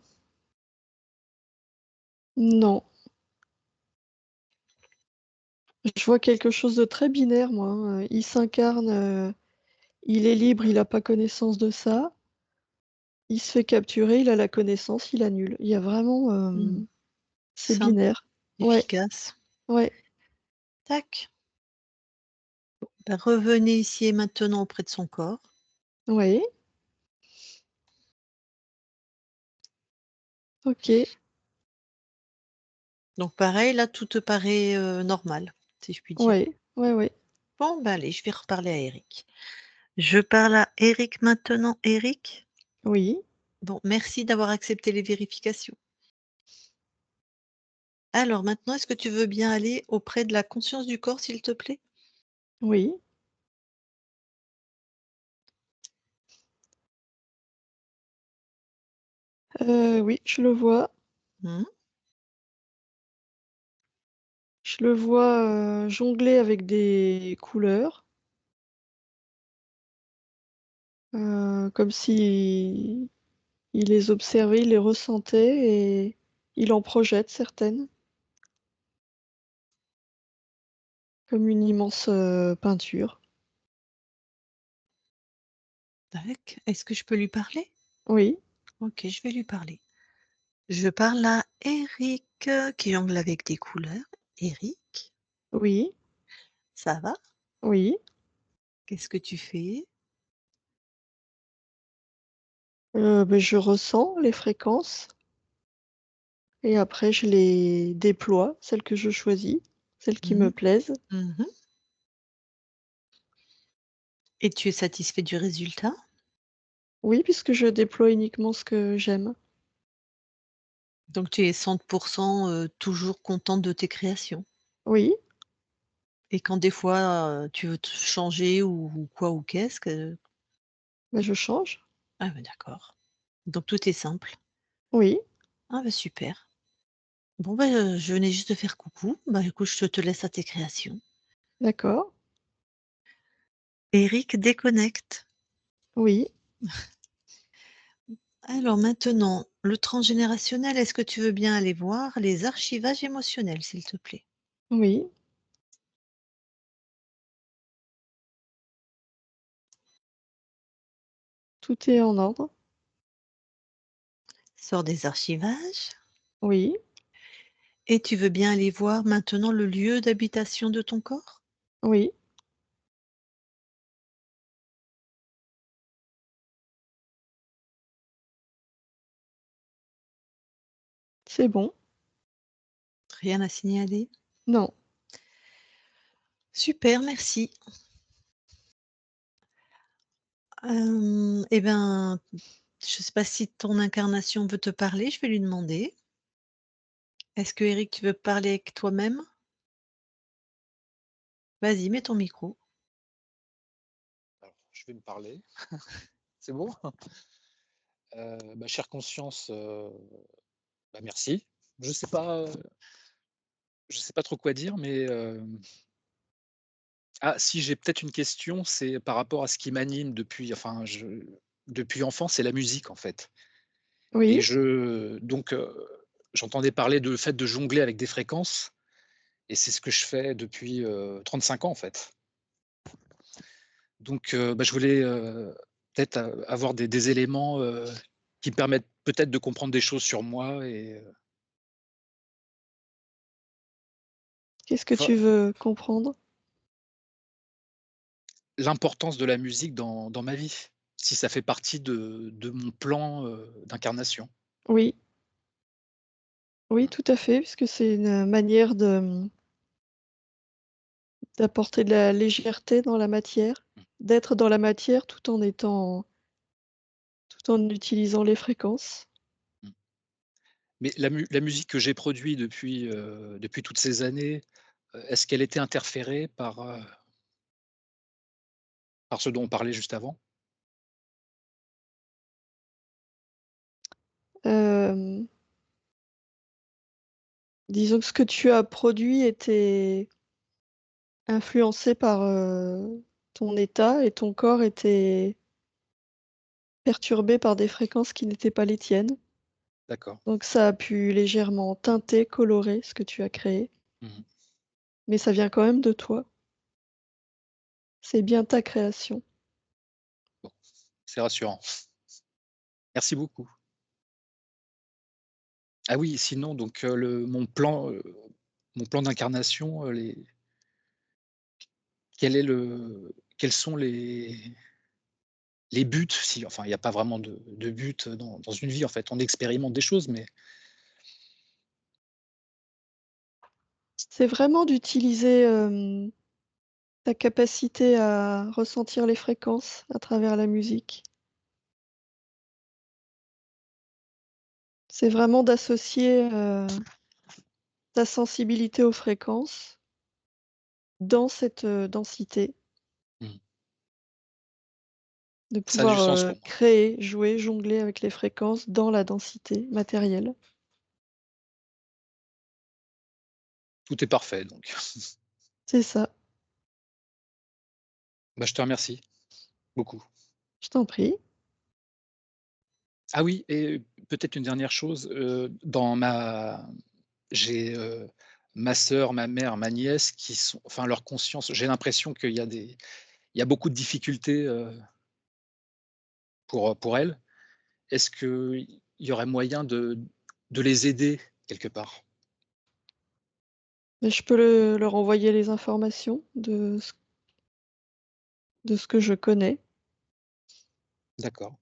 [SPEAKER 3] non. Je vois quelque chose de très binaire, moi, hein, il s'incarne, il est libre, il a pas connaissance de ça. Il se fait capturer, il a la connaissance, il annule. Il y a vraiment,
[SPEAKER 1] mmh,
[SPEAKER 3] c'est
[SPEAKER 1] simple,
[SPEAKER 3] binaire. Ouais,
[SPEAKER 1] efficace?
[SPEAKER 3] ouais,
[SPEAKER 1] Tac. Bah, revenez ici et maintenant auprès de son corps.
[SPEAKER 3] ouais, OK,
[SPEAKER 1] Donc pareil, là, tout te paraît, normal, si je puis dire.
[SPEAKER 3] ouais, ouais, ouais,
[SPEAKER 1] Bon, bah, allez, je vais reparler à Eric. Je parle à Eric maintenant. Eric?
[SPEAKER 3] oui,
[SPEAKER 1] Bon, merci d'avoir accepté les vérifications. Alors maintenant, est-ce que tu veux bien aller auprès de la conscience du corps, s'il te plaît?
[SPEAKER 3] oui, oui, je le vois.
[SPEAKER 1] Mmh.
[SPEAKER 3] Je le vois, jongler avec des couleurs, comme si il les observait, il les ressentait et il en projette certaines, comme une immense, peinture.
[SPEAKER 1] Tac. Est-ce que je peux lui parler?
[SPEAKER 3] Oui,
[SPEAKER 1] OK, je vais lui parler. Je parle à Eric, qui jongle avec des couleurs. Eric,
[SPEAKER 3] oui,
[SPEAKER 1] ça va?
[SPEAKER 3] oui,
[SPEAKER 1] Qu'est-ce que tu fais?
[SPEAKER 3] beh, je ressens les fréquences et après je les déploie, celles que je choisis, celles qui me
[SPEAKER 1] Mmh.
[SPEAKER 3] plaisent.
[SPEAKER 1] Mmh. Et tu es satisfait du résultat?
[SPEAKER 3] Oui, puisque je déploie uniquement ce que j'aime.
[SPEAKER 1] Donc tu es 100 toujours contente de tes créations?
[SPEAKER 3] Oui,
[SPEAKER 1] Et quand des fois, tu veux te changer ou quoi ou qu'est-ce que
[SPEAKER 3] bah, je change.
[SPEAKER 1] ah bah, d'accord. Donc tout est simple.
[SPEAKER 3] Oui,
[SPEAKER 1] Ah bah, super. Bon bah, je venais juste de faire coucou. Bah, écoute, je te laisse à tes créations.
[SPEAKER 3] D'accord.
[SPEAKER 1] Eric déconnecte.
[SPEAKER 3] Oui,
[SPEAKER 1] Alors maintenant, le transgénérationnel, est-ce que tu veux bien aller voir les archivages émotionnels, s'il te plaît?
[SPEAKER 3] oui, tout est en ordre.
[SPEAKER 1] Sors des archivages
[SPEAKER 3] Oui,
[SPEAKER 1] et tu veux bien aller voir maintenant le lieu d'habitation de ton corps?
[SPEAKER 3] oui, c'est bon.
[SPEAKER 1] Rien à signaler?
[SPEAKER 3] Non.
[SPEAKER 1] Super, merci. Et ben, je ne sais pas si ton incarnation veut te parler, je vais lui demander. Est-ce que Eric, tu veux parler avec toi-même? Vas-y, mets ton micro.
[SPEAKER 2] Alors, je vais me parler. C'est bon? Chère conscience, merci. Je sais pas, je sais pas trop quoi dire, mais ah si, j'ai peut-être une question, c'est par rapport à ce qui m'anime depuis enfant, c'est la musique, en fait. Et
[SPEAKER 3] Oui,
[SPEAKER 2] j'entendais parler de fait de jongler avec des fréquences et c'est ce que je fais depuis, 35 ans, en fait. Je voulais, peut-être avoir des éléments, qui me permettent peut-être de comprendre des choses sur moi et
[SPEAKER 3] qu'est-ce que
[SPEAKER 2] enfin,
[SPEAKER 3] tu veux comprendre?
[SPEAKER 2] l'importance de la musique dans ma vie, si ça fait partie de mon plan, d'incarnation.
[SPEAKER 3] Oui, oui,
[SPEAKER 2] Mmh,
[SPEAKER 3] tout à fait, puisque c'est une manière de, d'apporter de la légèreté dans la matière,
[SPEAKER 2] mmh,
[SPEAKER 3] d'être dans la matière tout en utilisant les fréquences.
[SPEAKER 2] mmh. Mais la musique que j'ai produit depuis toutes ces années, est-ce qu'elle était interférée par ce dont on parlait juste avant?
[SPEAKER 3] Hem, disons que ce que tu as produit était influencé par, ton état et ton corps était perturbé par des fréquences qui n'étaient pas les tiennes.
[SPEAKER 2] D'accord.
[SPEAKER 3] Donc ça a pu légèrement teinter, colorer ce que tu as créé,
[SPEAKER 2] Mmh.
[SPEAKER 3] mais ça vient quand même de toi. C'est bien ta création.
[SPEAKER 2] Bon, c'est rassurant. Merci beaucoup. Ah oui, sinon le mon plan d'incarnation, quels sont les buts? Si enfin, il y a pas vraiment de but dans une vie, en fait. On expérimente des choses, mais
[SPEAKER 3] C'est vraiment d'utiliser, ta capacité à ressentir les fréquences à travers la musique. C'est vraiment d'associer, ta sensibilité aux fréquences dans cette, densité,
[SPEAKER 2] mmh,
[SPEAKER 3] de
[SPEAKER 2] ça a du
[SPEAKER 3] pouvoir,
[SPEAKER 2] sens pour moi.
[SPEAKER 3] créer, jouer, jongler avec les fréquences dans la densité matérielle.
[SPEAKER 2] Tout est parfait donc.
[SPEAKER 3] C'est ça,
[SPEAKER 2] Je te remercie beaucoup.
[SPEAKER 3] je t'en prie.
[SPEAKER 2] Ah oui et peut-être une dernière chose, j'ai, ma sœur, ma mère, ma nièce qui sont enfin leur conscience j'ai l'impression il y a beaucoup de difficultés, pour elles. Est-ce qu'il y aurait moyen de les aider quelque part?
[SPEAKER 3] Mais je peux leur envoyer les informations de ce que je connais.
[SPEAKER 2] D'accord.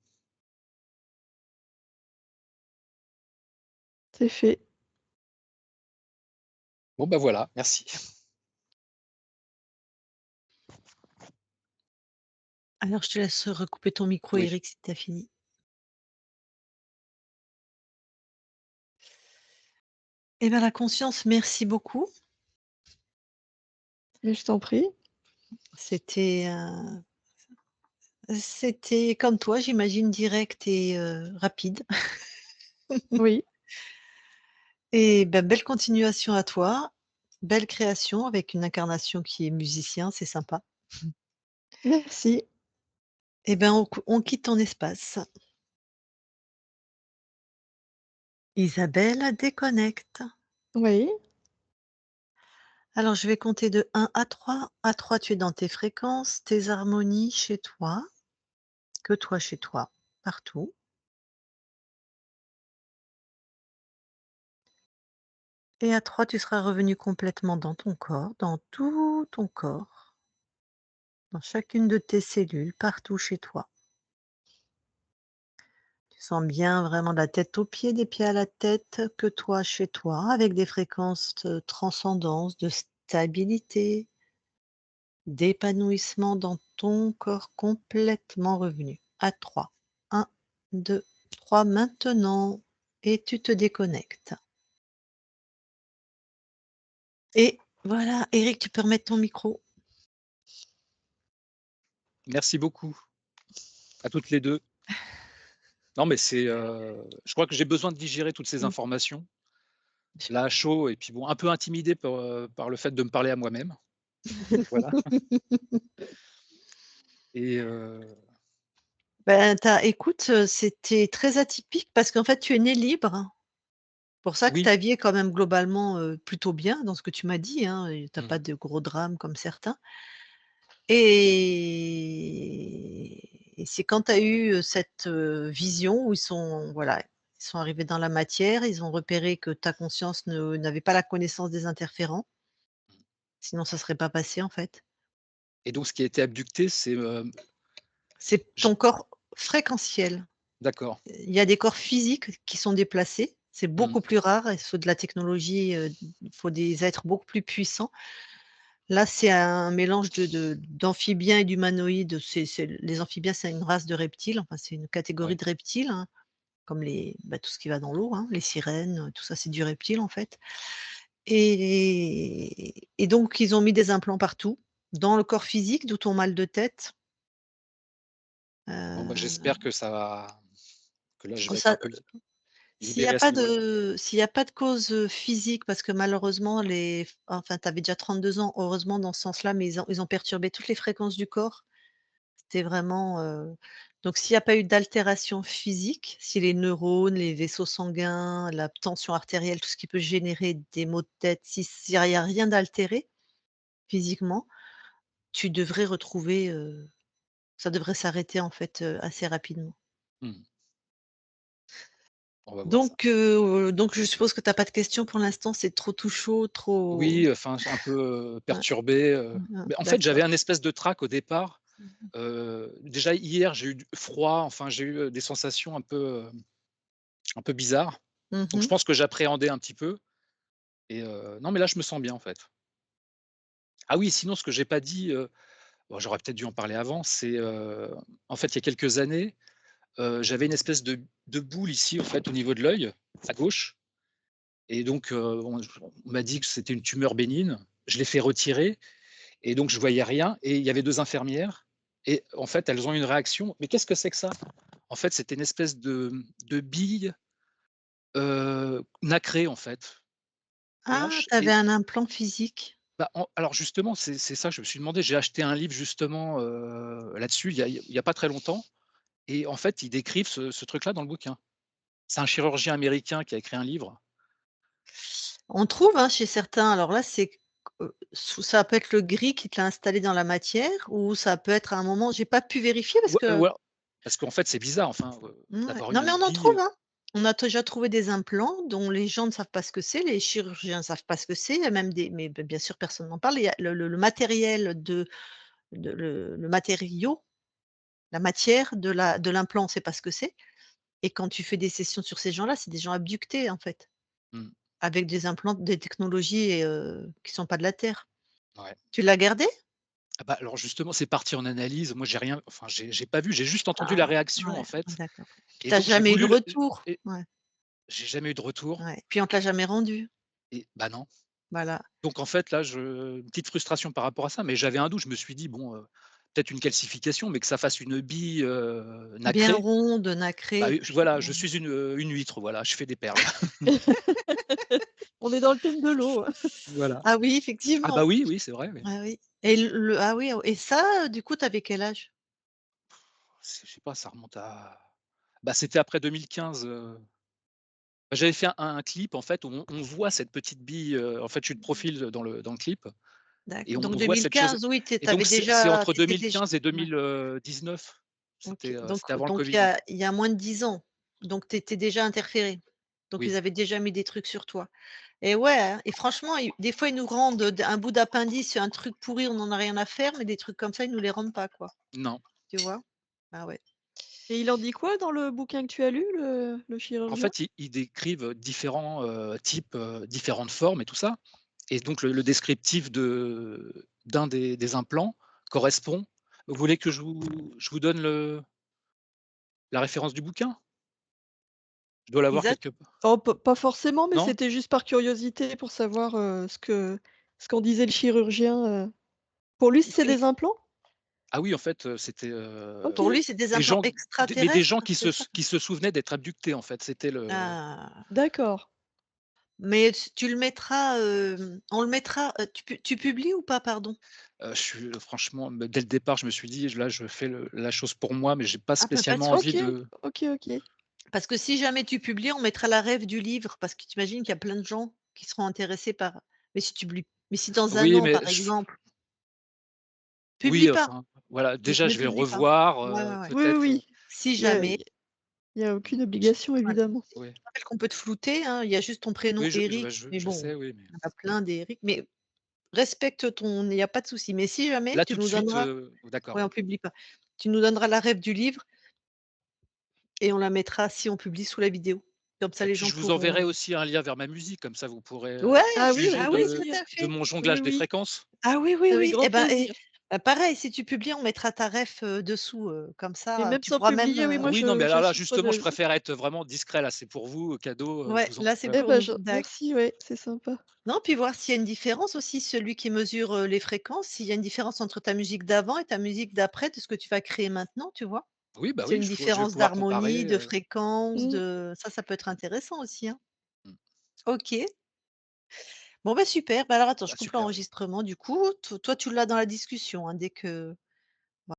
[SPEAKER 3] C'est fait.
[SPEAKER 2] Bon, voilà, merci.
[SPEAKER 1] Alors je te laisse recouper ton micro,
[SPEAKER 2] Oui,
[SPEAKER 1] Eric, si tu as fini. Eh bien, la conscience, merci beaucoup.
[SPEAKER 3] Mais je t'en prie.
[SPEAKER 1] C'était, c'était comme toi, j'imagine, direct et rapide.
[SPEAKER 3] Oui,
[SPEAKER 1] Et ben, belle continuation à toi Belle création avec une incarnation qui est musicien, c'est sympa.
[SPEAKER 3] Merci.
[SPEAKER 1] Eh ben, on quitte ton espace. Isabelle déconnecte.
[SPEAKER 3] Oui,
[SPEAKER 1] Alors je vais compter de 1 à 3. À 3, tu es dans tes fréquences, tes harmonies chez toi, que toi chez toi, partout. Et à 3, tu seras revenu complètement dans ton corps, dans tout ton corps, dans chacune de tes cellules, partout chez toi. Tu sens bien vraiment de la tête aux pieds, des pieds à la tête, que toi chez toi, avec des fréquences de transcendance, de stabilité, d'épanouissement dans ton corps complètement revenu. À 3. 1, 2, 3 maintenant. Et tu te déconnectes. Et voilà, Eric, tu peux remettre ton micro.
[SPEAKER 2] Merci beaucoup à toutes les 2. Non, mais je crois que j'ai besoin de digérer toutes ces
[SPEAKER 1] Mmh.
[SPEAKER 2] informations,
[SPEAKER 1] Je
[SPEAKER 2] là, à chaud et puis bon, un peu intimidé par le fait de me parler à moi-même. Voilà et
[SPEAKER 1] Ben, écoute, c'était très atypique parce qu'en fait, tu es né libre. Pour ça que
[SPEAKER 2] oui,
[SPEAKER 1] ta vie est quand même globalement, plutôt bien dans ce que tu m'as dit, hein, et tu
[SPEAKER 2] mmh,
[SPEAKER 1] pas de gros drames comme certains. Et c'est quand tu as eu, cette, vision où ils sont voilà, ils sont arrivés dans la matière, ils ont repéré que ta conscience n'avait pas la connaissance des interférents, sinon ça serait pas passé en fait.
[SPEAKER 2] et donc ce qui a été abducté,
[SPEAKER 1] C'est
[SPEAKER 2] j
[SPEAKER 1] ton corps fréquentiel.
[SPEAKER 2] d'accord.
[SPEAKER 1] Il y a des corps physiques qui sont déplacés, c'est
[SPEAKER 2] Mmh.
[SPEAKER 1] beaucoup plus rare, il faut de la technologie, il faut des êtres beaucoup plus puissants. Là, c'est un mélange d'amphibiens et d'humanoïdes. C'est les amphibiens, c'est une race de reptiles, enfin, c'est une catégorie
[SPEAKER 2] Ouais.
[SPEAKER 1] de reptiles, hein, comme tout ce qui va dans l'eau, hein, les sirènes, tout ça, c'est du reptile, en fait. Et donc ils ont mis des implants partout, dans le corps physique, d'où ton mal de tête.
[SPEAKER 2] Bon, bah,
[SPEAKER 1] Heu,
[SPEAKER 2] j'espère que là, je vais être un
[SPEAKER 1] ça
[SPEAKER 2] peu
[SPEAKER 1] S'il y a
[SPEAKER 2] libéré à ce
[SPEAKER 1] pas
[SPEAKER 2] niveau-là.
[SPEAKER 1] de s'il y a pas de cause, physique, parce que malheureusement enfin, tu avais déjà 32 ans, heureusement dans ce sens-là, mais ils ont perturbé toutes les fréquences du corps. C'était vraiment, donc s'il y a pas eu d'altération physique, si les neurones, les vaisseaux sanguins, la tension artérielle, tout ce qui peut générer des maux de tête, si s'il y a rien d'altéré physiquement, tu devrais retrouver, ça devrait s'arrêter en fait, assez rapidement.
[SPEAKER 2] Mmh. On va voir ça.
[SPEAKER 1] Donc je suppose que tu as pas de questions pour l'instant, c'est trop tout chaud, trop
[SPEAKER 2] Oui, enfin, un peu,
[SPEAKER 1] ouais,
[SPEAKER 2] perturbé, mais en fait, j'avais
[SPEAKER 1] d'accord.
[SPEAKER 2] un espèce de trac au départ.
[SPEAKER 1] Mmh
[SPEAKER 2] Déjà hier, j'ai eu du froid, enfin, j'ai eu, des sensations un peu bizarres. Donc je
[SPEAKER 1] mh.
[SPEAKER 2] pense que j'appréhendais un petit peu et non, mais là, je me sens bien, en fait. Ah oui, sinon ce que j'ai pas dit, bon, j'aurais peut-être dû en parler avant, en fait, il y a quelques années, j'avais une espèce de boule ici, en fait, au niveau de l'œil, à gauche et donc on m'a dit que c'était une tumeur bénigne. Je l'ai fait retirer et donc je voyais rien et il y avait 2 infirmières et en fait, elles ont eu une réaction: «Mais qu'est-ce que c'est que ça?» En fait, c'était une espèce de bille, nacrée, en fait,
[SPEAKER 1] Ah,
[SPEAKER 2] blanche
[SPEAKER 1] tu avais
[SPEAKER 2] et
[SPEAKER 1] un implant physique?
[SPEAKER 2] bah, alors justement, c'est ça que je me suis demandé. J'ai acheté un livre justement, là-dessus il y a pas très longtemps et en fait, ils décrivent ce truc-là dans le bouquin. C'est un chirurgien américain qui a écrit un livre.
[SPEAKER 1] On trouve, hein, chez certains, alors là, ça peut être le gris qui te l'a installé dans la matière ou ça peut être à un moment j'ai pas pu vérifier parce que
[SPEAKER 2] Ouais, parce qu'en fait, c'est bizarre, enfin,
[SPEAKER 1] mouais.
[SPEAKER 2] d'avoir
[SPEAKER 1] Non, mais
[SPEAKER 2] une
[SPEAKER 1] on en
[SPEAKER 2] bille,
[SPEAKER 1] trouve, hein. On a déjà trouvé des implants dont les gens ne savent pas ce que c'est, les chirurgiens ne savent pas ce que c'est. Il y a même bien sûr, personne n'en parle. Il y a le matériel le matériau, la matière de l'implant, on ne sait pas ce que c'est et quand tu fais des sessions sur ces gens-là, c'est des gens abductés, en fait,
[SPEAKER 2] mmh,
[SPEAKER 1] avec des implants, des technologies, qui sont pas de la terre.
[SPEAKER 2] ouais.
[SPEAKER 1] Tu l'as gardé?
[SPEAKER 2] Ah bah, alors justement, c'est parti en analyse. Moi, j'ai rien enfin, j'ai pas vu, j'ai juste entendu la
[SPEAKER 1] Ah,
[SPEAKER 2] réaction, en
[SPEAKER 1] ouais,
[SPEAKER 2] fait
[SPEAKER 1] d'accord. Puis
[SPEAKER 2] et
[SPEAKER 1] tu as
[SPEAKER 2] donc j'ai
[SPEAKER 1] jamais eu de
[SPEAKER 2] voulu le
[SPEAKER 1] retour?
[SPEAKER 2] et
[SPEAKER 1] Ouais,
[SPEAKER 2] j'ai jamais eu de retour
[SPEAKER 1] ouais. Puis on te l'a jamais rendu?
[SPEAKER 2] et bah, non.
[SPEAKER 1] Voilà.
[SPEAKER 2] Donc en fait, là, une petite frustration par rapport à ça, mais j'avais un doute. Je me suis dit: «Bon, peut-être une calcification, mais que ça fasse une bille,
[SPEAKER 1] Bien
[SPEAKER 2] nacrée».
[SPEAKER 1] ronde,
[SPEAKER 2] Bah,
[SPEAKER 1] nacrée,
[SPEAKER 2] voilà, je suis une huître, voilà, je fais des perles.
[SPEAKER 3] On est dans le thème de l'eau.
[SPEAKER 2] Voilà.
[SPEAKER 1] Ah oui,
[SPEAKER 2] Ah bah
[SPEAKER 1] effectivement.
[SPEAKER 2] oui, oui, c'est vrai, oui.
[SPEAKER 1] Ah oui et ah oui et ça, du coup, tu avais quel âge?
[SPEAKER 2] C'est je sais pas, ça remonte à bah, c'était après 2015, bah, j'avais fait un clip en fait où on voit cette petite bille, en fait, je suis de profil dans le clip et
[SPEAKER 1] D'accord,
[SPEAKER 2] on
[SPEAKER 1] donc
[SPEAKER 2] voit cette chose
[SPEAKER 1] 2015, oui, tu
[SPEAKER 2] et donc
[SPEAKER 1] avais
[SPEAKER 2] c'est
[SPEAKER 1] déjà
[SPEAKER 2] entre
[SPEAKER 1] tu étais déj
[SPEAKER 2] 2015 et
[SPEAKER 1] ouais,
[SPEAKER 2] 2019.
[SPEAKER 1] OK,
[SPEAKER 2] C'était avant le
[SPEAKER 1] donc
[SPEAKER 2] Covid, en fait.
[SPEAKER 1] il y a moins de 10 ans, donc tu étais déjà interféré. Donc ils
[SPEAKER 2] Oui.
[SPEAKER 1] avaient déjà mis des trucs sur toi et ouais, hein et franchement, ils des fois, ils nous rendent, un bout d'appendice, un truc pourri, on en a rien à faire, mais des trucs comme ça, ils nous les rendent pas, quoi,
[SPEAKER 2] Non.
[SPEAKER 1] tu vois? Ah ouais.
[SPEAKER 3] Et il en dit quoi dans le bouquin que tu as lu, le
[SPEAKER 2] En
[SPEAKER 3] chirurgien?
[SPEAKER 2] fait, ils décrivent différents, types, différentes formes et tout ça et donc le descriptif d'un des implants correspond. Vous voulez que je vous donne la référence du bouquin? Je dois l'avoir
[SPEAKER 1] Exact.
[SPEAKER 2] quelque part.
[SPEAKER 3] Oh, pas forcément, mais
[SPEAKER 2] Non?
[SPEAKER 3] c'était juste par curiosité pour savoir, ce qu'en disait le chirurgien. Pour lui, c'est
[SPEAKER 1] C'est
[SPEAKER 3] des implants?
[SPEAKER 2] Ah oui, en fait, c'était,
[SPEAKER 1] pour
[SPEAKER 3] OK,
[SPEAKER 1] lui, c'est des
[SPEAKER 2] des
[SPEAKER 1] implants
[SPEAKER 2] gens des
[SPEAKER 1] extraterrestres,
[SPEAKER 2] gens qui
[SPEAKER 1] c'est ça?
[SPEAKER 2] qui se souvenaient d'être abductés, en fait. C'était le
[SPEAKER 1] Ah,
[SPEAKER 3] d'accord.
[SPEAKER 1] mais tu le mettras, on le mettra, tu publies ou pas, pardon?
[SPEAKER 2] je suis franchement, dès le départ, je me suis dit: «Là, je fais la chose pour moi, mais j'ai pas
[SPEAKER 1] Ah, bah, pas de
[SPEAKER 2] spécialement envie
[SPEAKER 3] OK,
[SPEAKER 1] souci.
[SPEAKER 2] de».
[SPEAKER 3] OK.
[SPEAKER 1] Parce que si jamais tu publies, on mettra la ref du livre parce que tu imagines qu'il y a plein de gens qui seront intéressés par mais si dans un
[SPEAKER 2] Oui,
[SPEAKER 1] an,
[SPEAKER 2] mais
[SPEAKER 1] par exemple, publie
[SPEAKER 2] oui,
[SPEAKER 1] pas,
[SPEAKER 2] enfin, voilà, déjà,
[SPEAKER 1] ne
[SPEAKER 2] je vais le
[SPEAKER 1] publie pas.
[SPEAKER 2] revoir,
[SPEAKER 1] Ouais, ouais, ouais.
[SPEAKER 3] Oui, oui,
[SPEAKER 2] peut-être,
[SPEAKER 3] oui.
[SPEAKER 1] Si
[SPEAKER 3] Il y a
[SPEAKER 1] jamais
[SPEAKER 3] il y a aucune
[SPEAKER 2] j
[SPEAKER 3] obligation
[SPEAKER 1] ouais,
[SPEAKER 3] évidemment.
[SPEAKER 1] je rappelle qu'on peut te flouter, hein, il y a juste ton prénom
[SPEAKER 2] oui,
[SPEAKER 1] Éric, mais
[SPEAKER 2] je
[SPEAKER 1] bon,
[SPEAKER 2] sais, oui, mais
[SPEAKER 1] il y en a plein d'Éric, mais respecte ton il y a pas de souci, mais si jamais
[SPEAKER 2] là,
[SPEAKER 1] tu
[SPEAKER 2] tout de
[SPEAKER 1] nous
[SPEAKER 2] suite,
[SPEAKER 1] donneras
[SPEAKER 2] d'accord,
[SPEAKER 1] ouais, on publie pas. Tu nous donneras la ref du livre et on la mettra si on publie sous la vidéo. Comme ça
[SPEAKER 2] et
[SPEAKER 1] les
[SPEAKER 2] puis
[SPEAKER 1] gens
[SPEAKER 2] je vous
[SPEAKER 1] pourront
[SPEAKER 2] enverrai aussi un lien vers ma musique, comme ça vous pourrez,
[SPEAKER 1] ouais,
[SPEAKER 3] Ah oui,
[SPEAKER 2] juger
[SPEAKER 3] avec
[SPEAKER 1] ah oui,
[SPEAKER 2] de
[SPEAKER 1] tout
[SPEAKER 3] plaisir.
[SPEAKER 1] à
[SPEAKER 2] de
[SPEAKER 1] fait.
[SPEAKER 2] mon
[SPEAKER 3] Oui,
[SPEAKER 2] jonglage des
[SPEAKER 3] oui,
[SPEAKER 2] fréquences.
[SPEAKER 1] Ah oui, oui,
[SPEAKER 3] avec
[SPEAKER 1] oui
[SPEAKER 3] grand
[SPEAKER 1] et ben
[SPEAKER 3] plaisir.
[SPEAKER 1] bah, pareil, si tu publies, on mettra ta ref, dessous, comme
[SPEAKER 3] Et
[SPEAKER 1] ça,
[SPEAKER 3] même
[SPEAKER 1] tu
[SPEAKER 3] sans
[SPEAKER 1] pourras même,
[SPEAKER 3] publier, oui, moi
[SPEAKER 2] Oui, non, mais alors
[SPEAKER 3] je
[SPEAKER 2] là,
[SPEAKER 3] suis
[SPEAKER 2] justement, je
[SPEAKER 3] preneuse.
[SPEAKER 2] préfère être vraiment discret, là, c'est pour vous, cadeau, je
[SPEAKER 1] ouais,
[SPEAKER 2] vous
[SPEAKER 1] là, c'est
[SPEAKER 3] Eh
[SPEAKER 2] enverrai.
[SPEAKER 1] pour
[SPEAKER 3] ben,
[SPEAKER 1] nous.
[SPEAKER 3] merci, ouais, c'est sympa.
[SPEAKER 1] Non, puis voir s'il y a une différence aussi, celui qui mesure, les fréquences, s'il y a une différence entre ta musique d'avant et ta musique d'après, de ce que tu vas créer maintenant, tu vois?
[SPEAKER 2] Oui, bah
[SPEAKER 1] S'il y a
[SPEAKER 2] oui,
[SPEAKER 1] une
[SPEAKER 2] je vais
[SPEAKER 1] différence
[SPEAKER 2] pouvoir comparer,
[SPEAKER 1] d'harmonie, de fréquence,
[SPEAKER 3] Mmh.
[SPEAKER 1] ça peut être intéressant aussi, hein.
[SPEAKER 2] mmh,
[SPEAKER 1] OK. Bon, bah, super. Bah, alors attends, je
[SPEAKER 2] bah,
[SPEAKER 1] coupe
[SPEAKER 2] super.
[SPEAKER 1] l'enregistrement du coup. Toi, tu l'as dans la discussion, hein, dès que